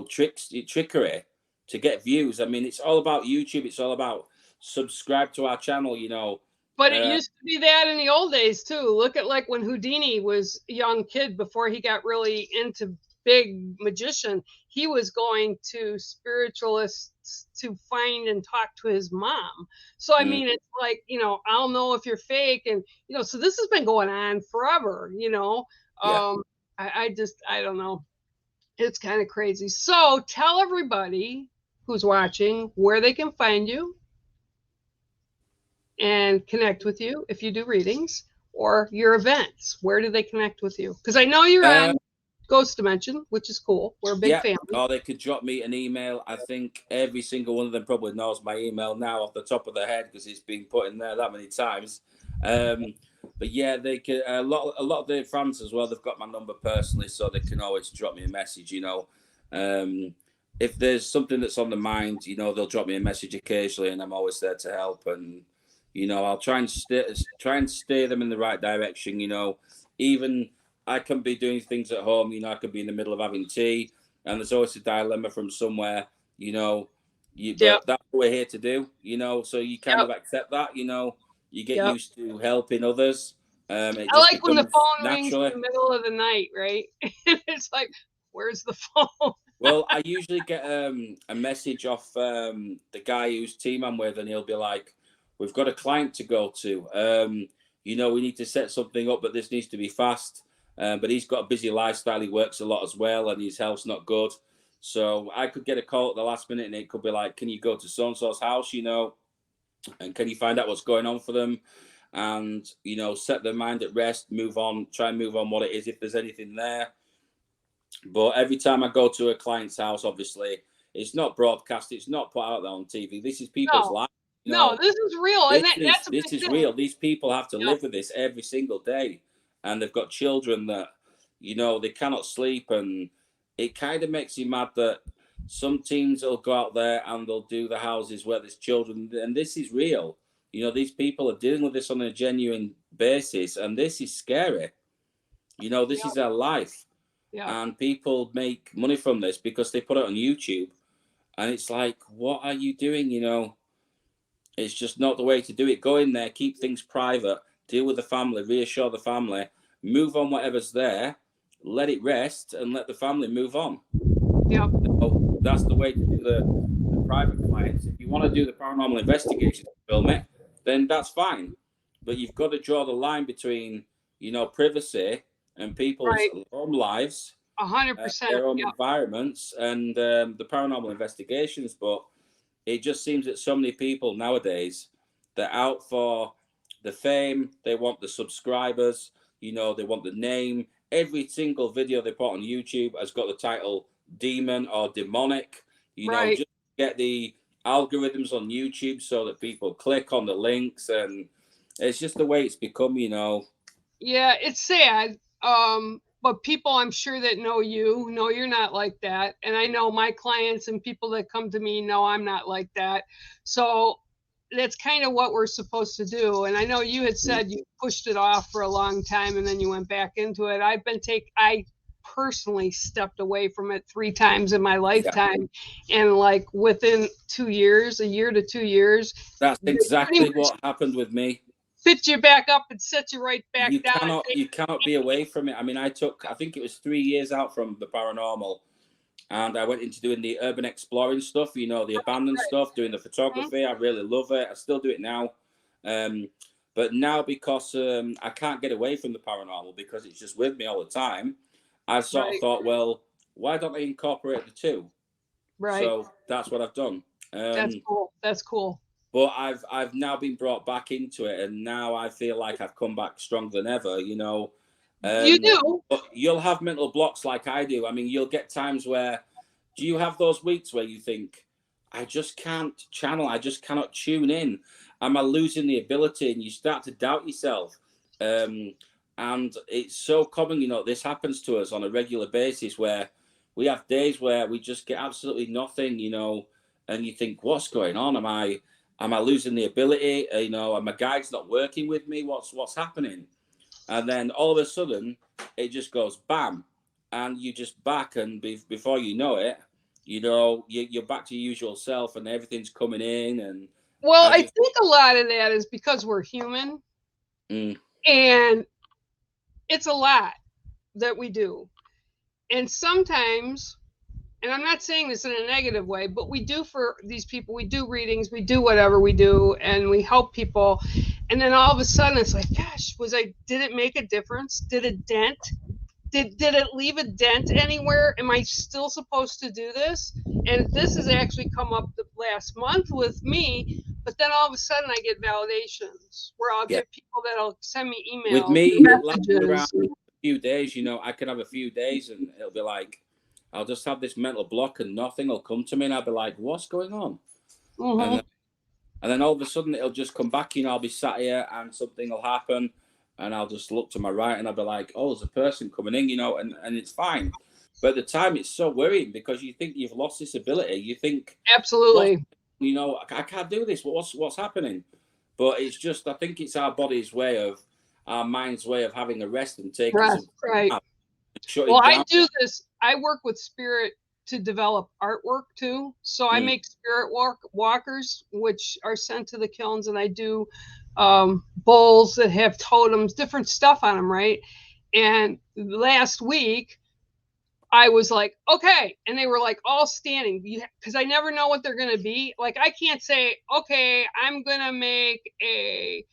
trickery to get views. I mean, it's all about YouTube. It's all about subscribe to our channel. But it Uh, used to be that in the old days too. Look at like when Houdini was a young kid before he got really into big magician. He was going to spiritualists to find and talk to his mom. So I mm, mean, it's like, I'll know if you're fake, and so this has been going on forever. yeah. Um, I don't know. It's kind of crazy. So tell everybody who's watching where they can find you and connect with you if you do readings or your events. Where do they connect with you? Because I know you're Uh, on Ghost Dimension, which is cool. We're a big Yeah, family. or they could drop me an email. I think every single one of them probably knows my email now off the top of their head because it's been put in there that many times. Um, but yeah, they could a lot of the fans as well. They've got my number personally, so they can always drop me a message. Um, if there's something that's on the mind, they'll drop me a message occasionally, and I'm always there to help. And I'll try and steer them in the right direction. Even I can be doing things at home. I could be in the middle of having tea, and there's always a dilemma from somewhere, Yep, but that's what we're here to do, so you kind yep, of accept that, you get yep. used to helping others. It I just like when the becomes phone rings in naturally. the middle of the night, right? It's like, where's the phone? Well, I usually get a message off the guy whose team I'm with, and he'll be like, "We've got a client to go to. We need to set something up, but this needs to be fast." But he's got a busy lifestyle. He works a lot as well, and his health's not good. So I could get a call at the last minute, and it could be like, "Can you go to so and so's house? And can you find out what's going on for them?" And set their mind at rest, move on, try and move on what it is if there's anything there. But every time I go to a client's house, obviously, it's not broadcast. It's not put out there on TV. This is people's No, life. You no, know, this is real, this and is that's a this big is thing. real. These people have to Yep. live with this every single day, and they've got children that they cannot sleep, and it kind of makes you mad that some teams will go out there and they'll do the houses where there's children, and this is real. These people are dealing with this on a genuine basis, and this is scary. This is Yep. their life, Yep. and people make money from this because they put it on YouTube, and it's like, what are you doing? It's just not the way to do it. Go in there, keep things private, deal with the family, reassure the family, move on whatever's there, let it rest, and let the family move on. Yep. So that's the way to do the private clients. If you want to do the paranormal investigation, film it, then that's fine. But you've got to draw the line between, privacy and people's Right. home lives, 100%. their own Yep. environments, and the paranormal investigations. But it just seems that so many people nowadays, they're out for the fame. They want the subscribers. They want the name. Every single video they put on YouTube has got the title demon or demonic. you know, Right. just get the algorithms on YouTube so that people click on the links, and it's just the way it's become, you know. Yeah, it's sad. But people I'm sure that know you know you're not like that. And I know my clients and people that come to me know I'm not like that. So that's kind of what we're supposed to do. And I know you had Mm. said you pushed it off for a long time and then you went back into it. I personally stepped away from it 3 times in my Yeah, lifetime. And like within 2 years, a year to 2 years, that's they pretty exactly much what happened with me. fit you back up and set you right back You down and cannot take you cannot be away from it. I mean, I think it was 3 years out from the paranormal, and I went into doing the urban exploring stuff, you know, the abandoned stuff, doing the Mhm. photography. I really love it. I still do it now. Um, but now, because I can't get away from the paranormal because it's just with me all the time, I sort of Right, thought, well, why don't I incorporate the two? right. So that's what I've done. That's Um, cool. That's cool. but I've now been brought back into it, and now I feel like I've come back stronger than ever. You know, You um, do. but you'll have mental blocks like I do. I mean, you'll get times where, do you have those weeks where you think, I just can't channel, I just cannot tune in? Am I losing the ability? And you start to doubt yourself. Um, and it's so common, you know, this happens to us on a regular basis where we have days where we just get absolutely nothing, you know, and you think, what's going on? Am I losing the ability? You know, and my guide's not working with me. What's happening? And then all of a sudden, it just goes bam, and you just back, and before you know it, you know, you're back to your usual self, and everything's coming in, and Well, I I just, think a lot of that is because we're human mm, and it's a lot that we do. And sometimes, and I'm not saying this in a negative way, but we do for these people, we do readings, we do whatever we do, and we help people. And then all of a sudden it's like, gosh, did it make a difference? Did it dent? Did it leave a dent anywhere? Am I still supposed to do this? And this has actually come up the last month with me, but then all of a sudden I get validations where I'll yeah. get people that'll send me With emails, me, it lasts around messages. a few days. You know, I can have a few days, and it'll be like, I'll just have this mental block, and nothing will come to me, and I'll be like, what's going on? And Mm-hmm. And then all of a sudden it'll just come back, you know, I'll be sat here and something will happen, and I'll just look to my right and I'll be like, oh, there's a person coming in, you know, and it's fine. But at the time it's so worrying because you think you've lost this ability. You think, what, Absolutely. you know, I can't do this. What's happening? But it's just, I think it's our mind's way of having a rest and taking Right. some Right. time and shutting Well, I down. do this. I work with spirit to develop artwork too. So I Mm, make walkers, which are sent to the kilns, and I do bowls that have totems, different stuff on them, right? And last week, I was like, okay. And they were like all standing because I never know what they're going to be. Like, I can't say, okay, I'm going to make a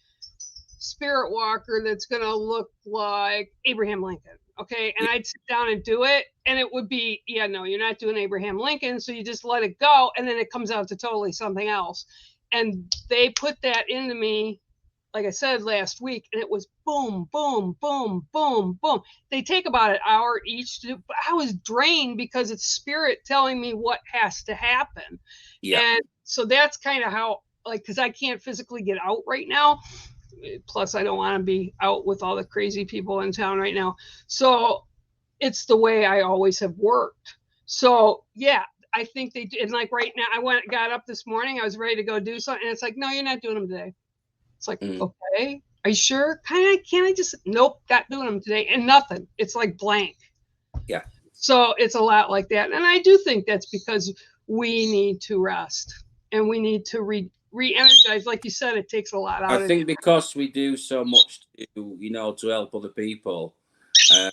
spirit walker that's going to look like Abraham Lincoln. Okay. And yeah, I'd sit down and do it. And it would be, yeah, no, you're not doing Abraham Lincoln. So you just let it go. And then it comes out to totally something else. And they put that into me, like I said last week, and it was boom, boom, boom, boom, boom. They take about an hour each to do, but I was drained because it's spirit telling me what has to happen. yeah. And so that's kind of how, like, because I can't physically get out right now. Plus, I don't want to be out with all the crazy people in town right now. So it's the way I always have worked. So yeah, I think they do. And like right now, got up this morning. I was ready to go do something, and it's like, no, you're not doing them today. It's like, Mm, okay, are you sure? Can't I just? Nope, not doing them today, and nothing. It's like blank. yeah. So it's a lot like that, and I do think that's because we need to rest and we need to re-energize. Like you said, it takes a lot I out of you. think because we do so much to, you know, to help other people, uh,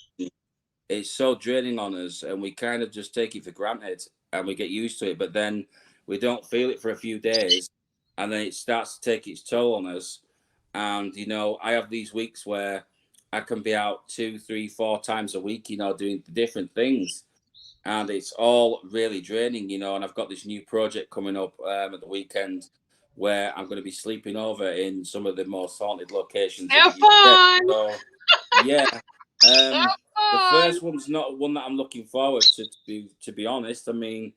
it's so draining on us, and we kind of just take it for granted and we get used to it, but then we don't feel it for a few days, and then it starts to take its toll on us. And you know, I have these weeks where I can be out 2, 3, 4 times a week, you know, doing different things, and it's all really draining, you know. And I've got this new project coming up at the weekend where I'm going to be sleeping over in some of the most haunted locations in the Have UK. fun. So yeah, Have the fun. first one's not one that I'm looking forward to be honest. I mean,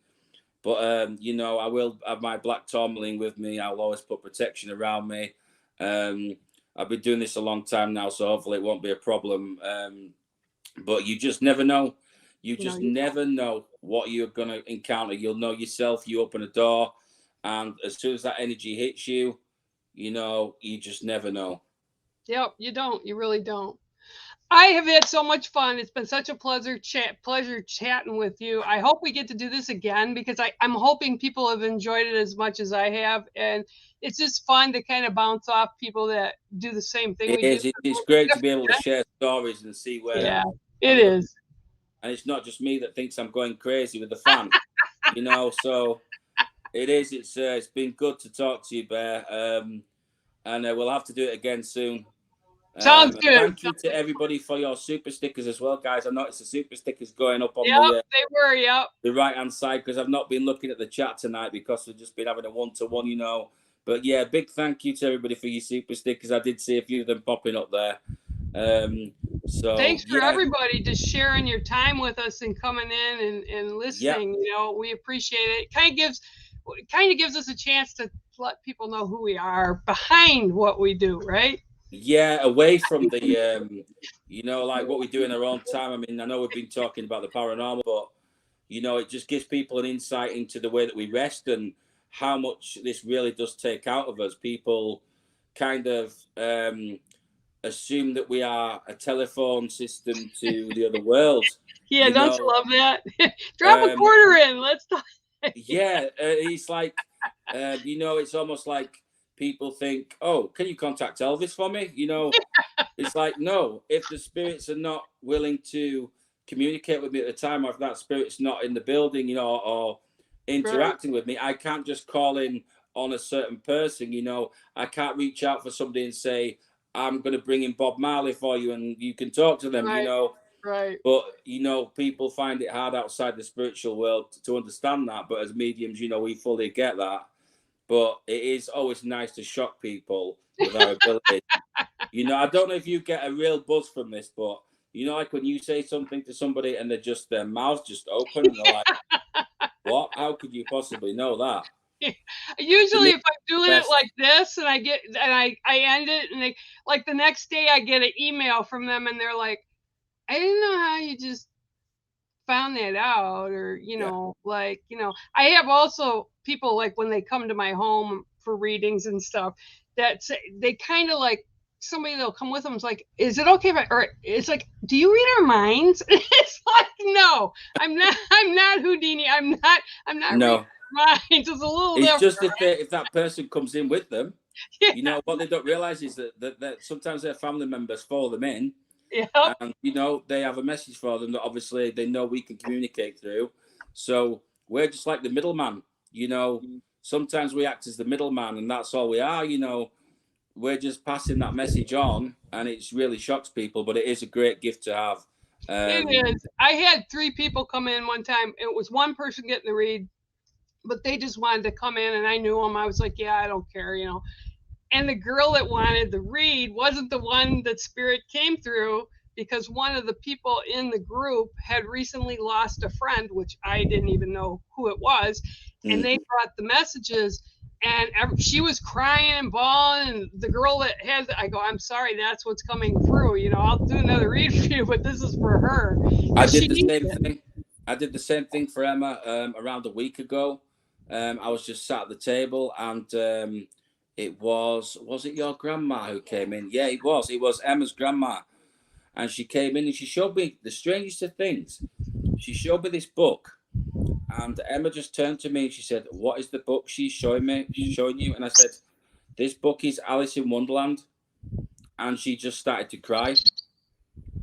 But you know, I will have my black tourmaline with me. I'll always put protection around me. Um, I've been doing this a long time now, so hopefully it won't be a problem. But you just never know. You No, just you don't. never know what you're gonna encounter. You'll know yourself. You open a door, and as soon as that energy hits you, you know, you just never know. Yep, you don't. You really don't. I have had so much fun. It's been such a pleasure chatting with you. I hope we get to do this again because I'm hoping people have enjoyed it as much as I have. And it's just fun to kind of bounce off people that do the same thing It we do. is. It's great to be able to share stories and see where Yeah, it other, is. and it's not just me that thinks I'm going crazy with the fan, you know. So it is. It's been good to talk to you, Bear. And we'll have to do it again soon. Sounds And good. thank you to everybody for your super stickers as well, guys. I noticed the super stickers going up on Yep, they were. Yep. the right hand side because I've not been looking at the chat tonight because we've just been having a 1-to-1, you know. But yeah, big thank you to everybody for your super stickers. I did see a few of them popping up there. So Thanks for yeah, everybody just sharing your time with us and coming in and yeah, listening. You know, we appreciate it. It kind of gives us a chance to let people know who we are behind what we do, right? yeah. Away from the you know, like what we do in our own time. I mean, I know we've been talking about the paranormal, but you know, it just gives people an insight into the way that we rest and how much this really does take out of us. People kind of assume that we are a telephone system to the other world. Yeah, You don't you know, love that? Drop a um, quarter in. Let's talk. yeah, it's like, you know, it's almost like people think, oh, can you contact Elvis for me? You know, it's like, no, if the spirits are not willing to communicate with me at the time, or if that spirit's not in the building, you know, or Right, interacting with me, I can't just call in on a certain person, you know. I can't reach out for somebody and say, I'm going to bring in Bob Marley for you and you can talk to them, you right, know. right. But, you know, people find it hard outside the spiritual world to understand that. But as mediums, you know, we fully get that. But it is always nice to shock people with our ability. You know, I don't know if you get a real buzz from this, but you know, like when you say something to somebody and they're just their mouths just open and they're like, "What? How could you possibly know that?" To Usually, me, if I'm doing it best. like this and I end it and they like the next day I get an email from them and they're like, I didn't know how you just found that out or Yeah. I have also people like when they come to my home for readings and stuff that say they kind of like somebody that'll come with them is like, is it okay if or it's like, do you read our minds? It's like, no, I'm not Houdini, I'm not reading No, minds. It's a little it's different. just if that person comes in with them, you know, what they don't realize is that sometimes their family members follow them in, Yeah, yep, and you know they have a message for them that obviously they know we can communicate through. So we're just like the middleman, you know. Sometimes we act as the middleman, and that's all we are, you know. We're just passing that message on, and it's really shocks people. But it is a great gift to have. Um, it is. I had 3 people come in one time. It was one person getting the read, but they just wanted to come in and I knew them. I was like, yeah, I don't care. And the girl that wanted the read wasn't the one that spirit came through because one of the people in the group had recently lost a friend, which I didn't even know who it was, and mm. they brought the messages. And she was crying and bawling, and the girl that had, I go, I'm sorry, that's what's coming through. I'll do another read for you, but this is for her I because she did the needs same it. thing. I did the same thing for Emma around a week ago. I was just sat at the table, and it was it your grandma who came in? Yeah, it was. It was Emma's grandma, and she came in and she showed me the strangest of things. She showed me this book, and Emma just turned to me and she said, "What is the book she's showing you?" And I said, "This book is Alice in Wonderland," and she just started to cry.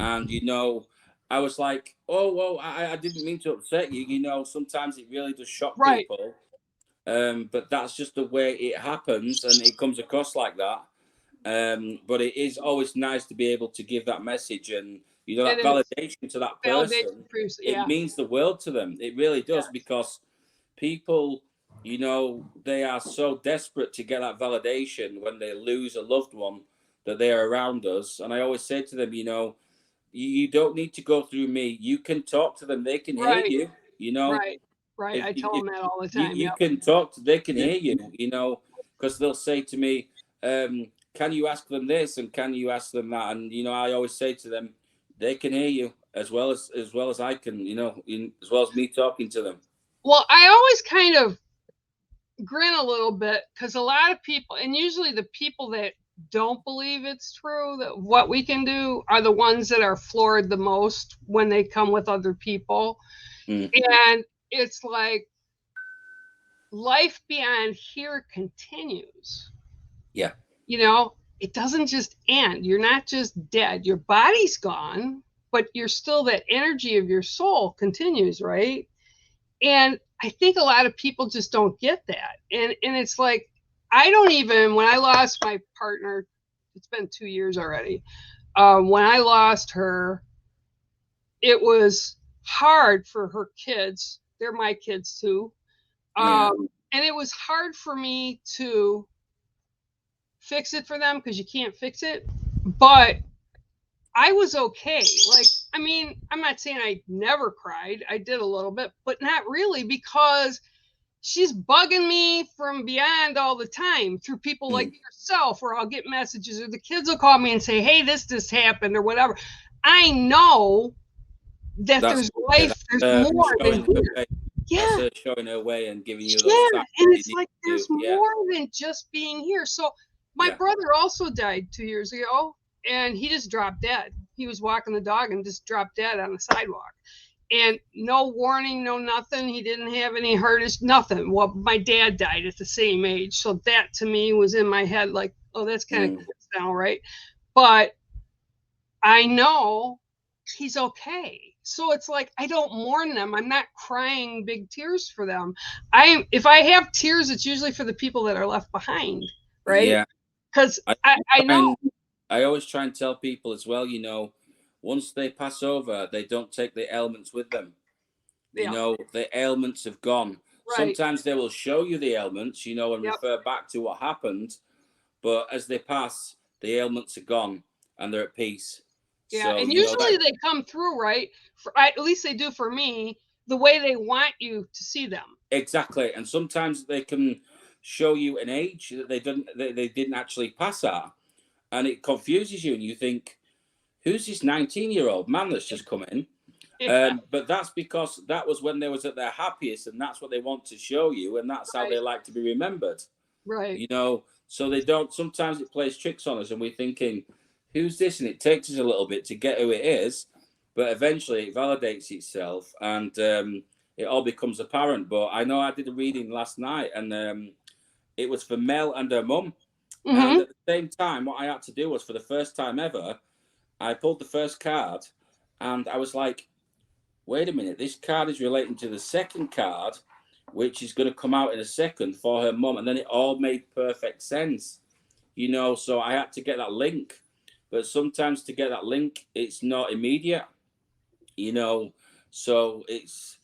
And you know, I was like, "Oh, well, I didn't mean to upset you." You know, sometimes it really does shock Right. people, but that's just the way it happens, and it comes across like that. But it is always nice to be able to give that message, and you know, It that is validation to that person. validation proofs. It Yeah. means the world to them. It really does Yeah. because people, you know, they are so desperate to get that validation when they lose a loved one that they are around us. And I always say to them, you know, you don't need to go through me. You can talk to them. They can hear Right. you, you know. Right. Right. I tell them that all the time. you Yep. can talk to, they can hear you, you know, because they'll say to me, can you ask them this and can you ask them that? And, you know, I always say to them, they can hear you as well as I can, you know, as well as me talking to them. Well, I always kind of grin a little bit because a lot of people, and usually the people that don't believe it's true, that what we can do, are the ones that are floored the most when they come with other people. Mm. And it's like life beyond here continues. Yeah. You know, it doesn't just end. You're not just dead. Your body's gone, but you're still, that energy of your soul continues, right? And I think a lot of people just don't get that. And it's like, I don't even, when I lost my partner, it's been 2 years already. When I lost her, it was hard for her kids. They're my kids too. Yeah. And it was hard for me to fix it for them because you can't fix it. But I was okay. Like, I mean, I'm not saying I never cried. I did a little bit, but not really, because she's bugging me from beyond all the time through people like yourself, or I'll get messages, or the kids will call me and say, hey, this just happened, or whatever. I know that there's life, there's more than here. Yeah. That's showing her way and giving you those signs. And it's like, there's more than just being here. So my brother also died 2 years ago, and he just dropped dead. He was walking the dog and just dropped dead on the sidewalk. And no warning, no nothing. He didn't have any hurt, nothing. Well, my dad died at the same age. So that to me was in my head like, oh, that's kind of cool, right? But I know he's okay. So it's like, I don't mourn them. I'm not crying big tears for them. If I have tears, it's usually for the people that are left behind, right? Yeah. Because I know. I always try and tell people as well, you know, once they pass over, they don't take the ailments with them. You know, the ailments have gone. Right. Sometimes they will show you the ailments, you know, and refer back to what happened. But as they pass, the ailments are gone and they're at peace. Yeah, so, and usually they come through, right? At least they do for me, the way they want you to see them. Exactly. And sometimes they can show you an age that they didn't actually pass at. And it confuses you and you think, who's this 19-year-old man that's just come in? Yeah. But that's because that was when they was at their happiest, and that's what they want to show you, and that's how they like to be remembered. Right. You know, so they don't, sometimes it plays tricks on us and we're thinking, who's this? And it takes us a little bit to get who it is, but eventually it validates itself and it all becomes apparent. But I know I did a reading last night and it was for Mel and her mum. Mm-hmm. And at the same time, what I had to do was, for the first time ever, I pulled the first card and I was like, wait a minute, this card is relating to the second card, which is going to come out in a second for her mum. And then it all made perfect sense, you know, so I had to get that link. But sometimes to get that link, it's not immediate, you know, so it's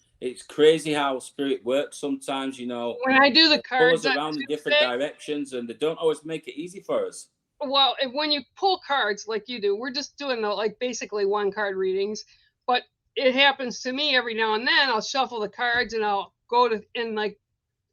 crazy how spirit works sometimes, you know. When I do the cards, pull us around in different directions, and they don't always make it easy for us. Well, when you pull cards like you do, we're just doing like basically one card readings, but it happens to me every now and then. I'll shuffle the cards and I'll go to, and like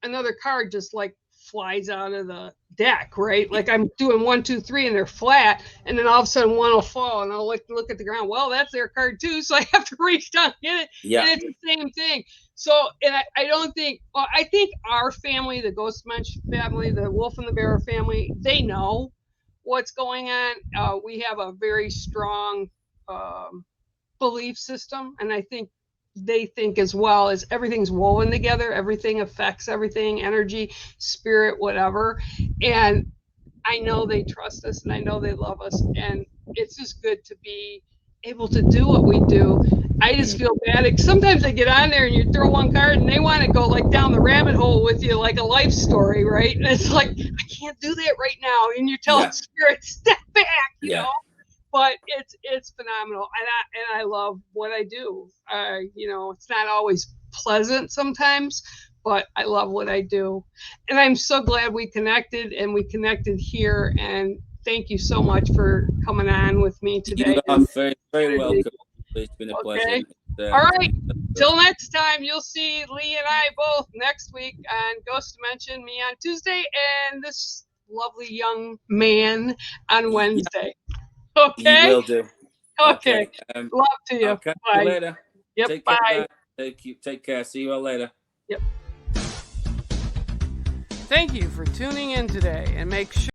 another card just like flies out of the deck, right? Like I'm doing 1, 2, 3 and they're flat, and then all of a sudden one will fall and I'll look at the ground. Well, that's their card too, so I have to reach down and get it. Yeah. And it's the same thing. So, and I don't think, well, I think our family, the Ghost Munch family, the Wolf and the Bear family, they know what's going on. We have a very strong belief system, and I think they think as well, as everything's woven together, everything affects everything, energy, spirit, whatever. And I know they trust us and I know they love us, and it's just good to be able to do what we do. I just feel bad. Sometimes I get on there and you throw one card and they want to go like down the rabbit hole with you like a life story, right? And it's like, I can't do that right now. And you're telling spirit, step back, you know? But it's phenomenal, and I love what I do. You know, it's not always pleasant sometimes, but I love what I do, and I'm so glad we connected here. And thank you so much for coming on with me today. You are very, very welcome. It's been a pleasure. All right. Till next time, you'll see Lee and I both next week on Ghost Dimension, me on Tuesday, and this lovely young man on Wednesday. Okay? You will do. Okay. Love to you. I'll catch Bye. you later. Yep. Take Bye. care. Take care. See you all later. Yep. Thank you for tuning in today, and make sure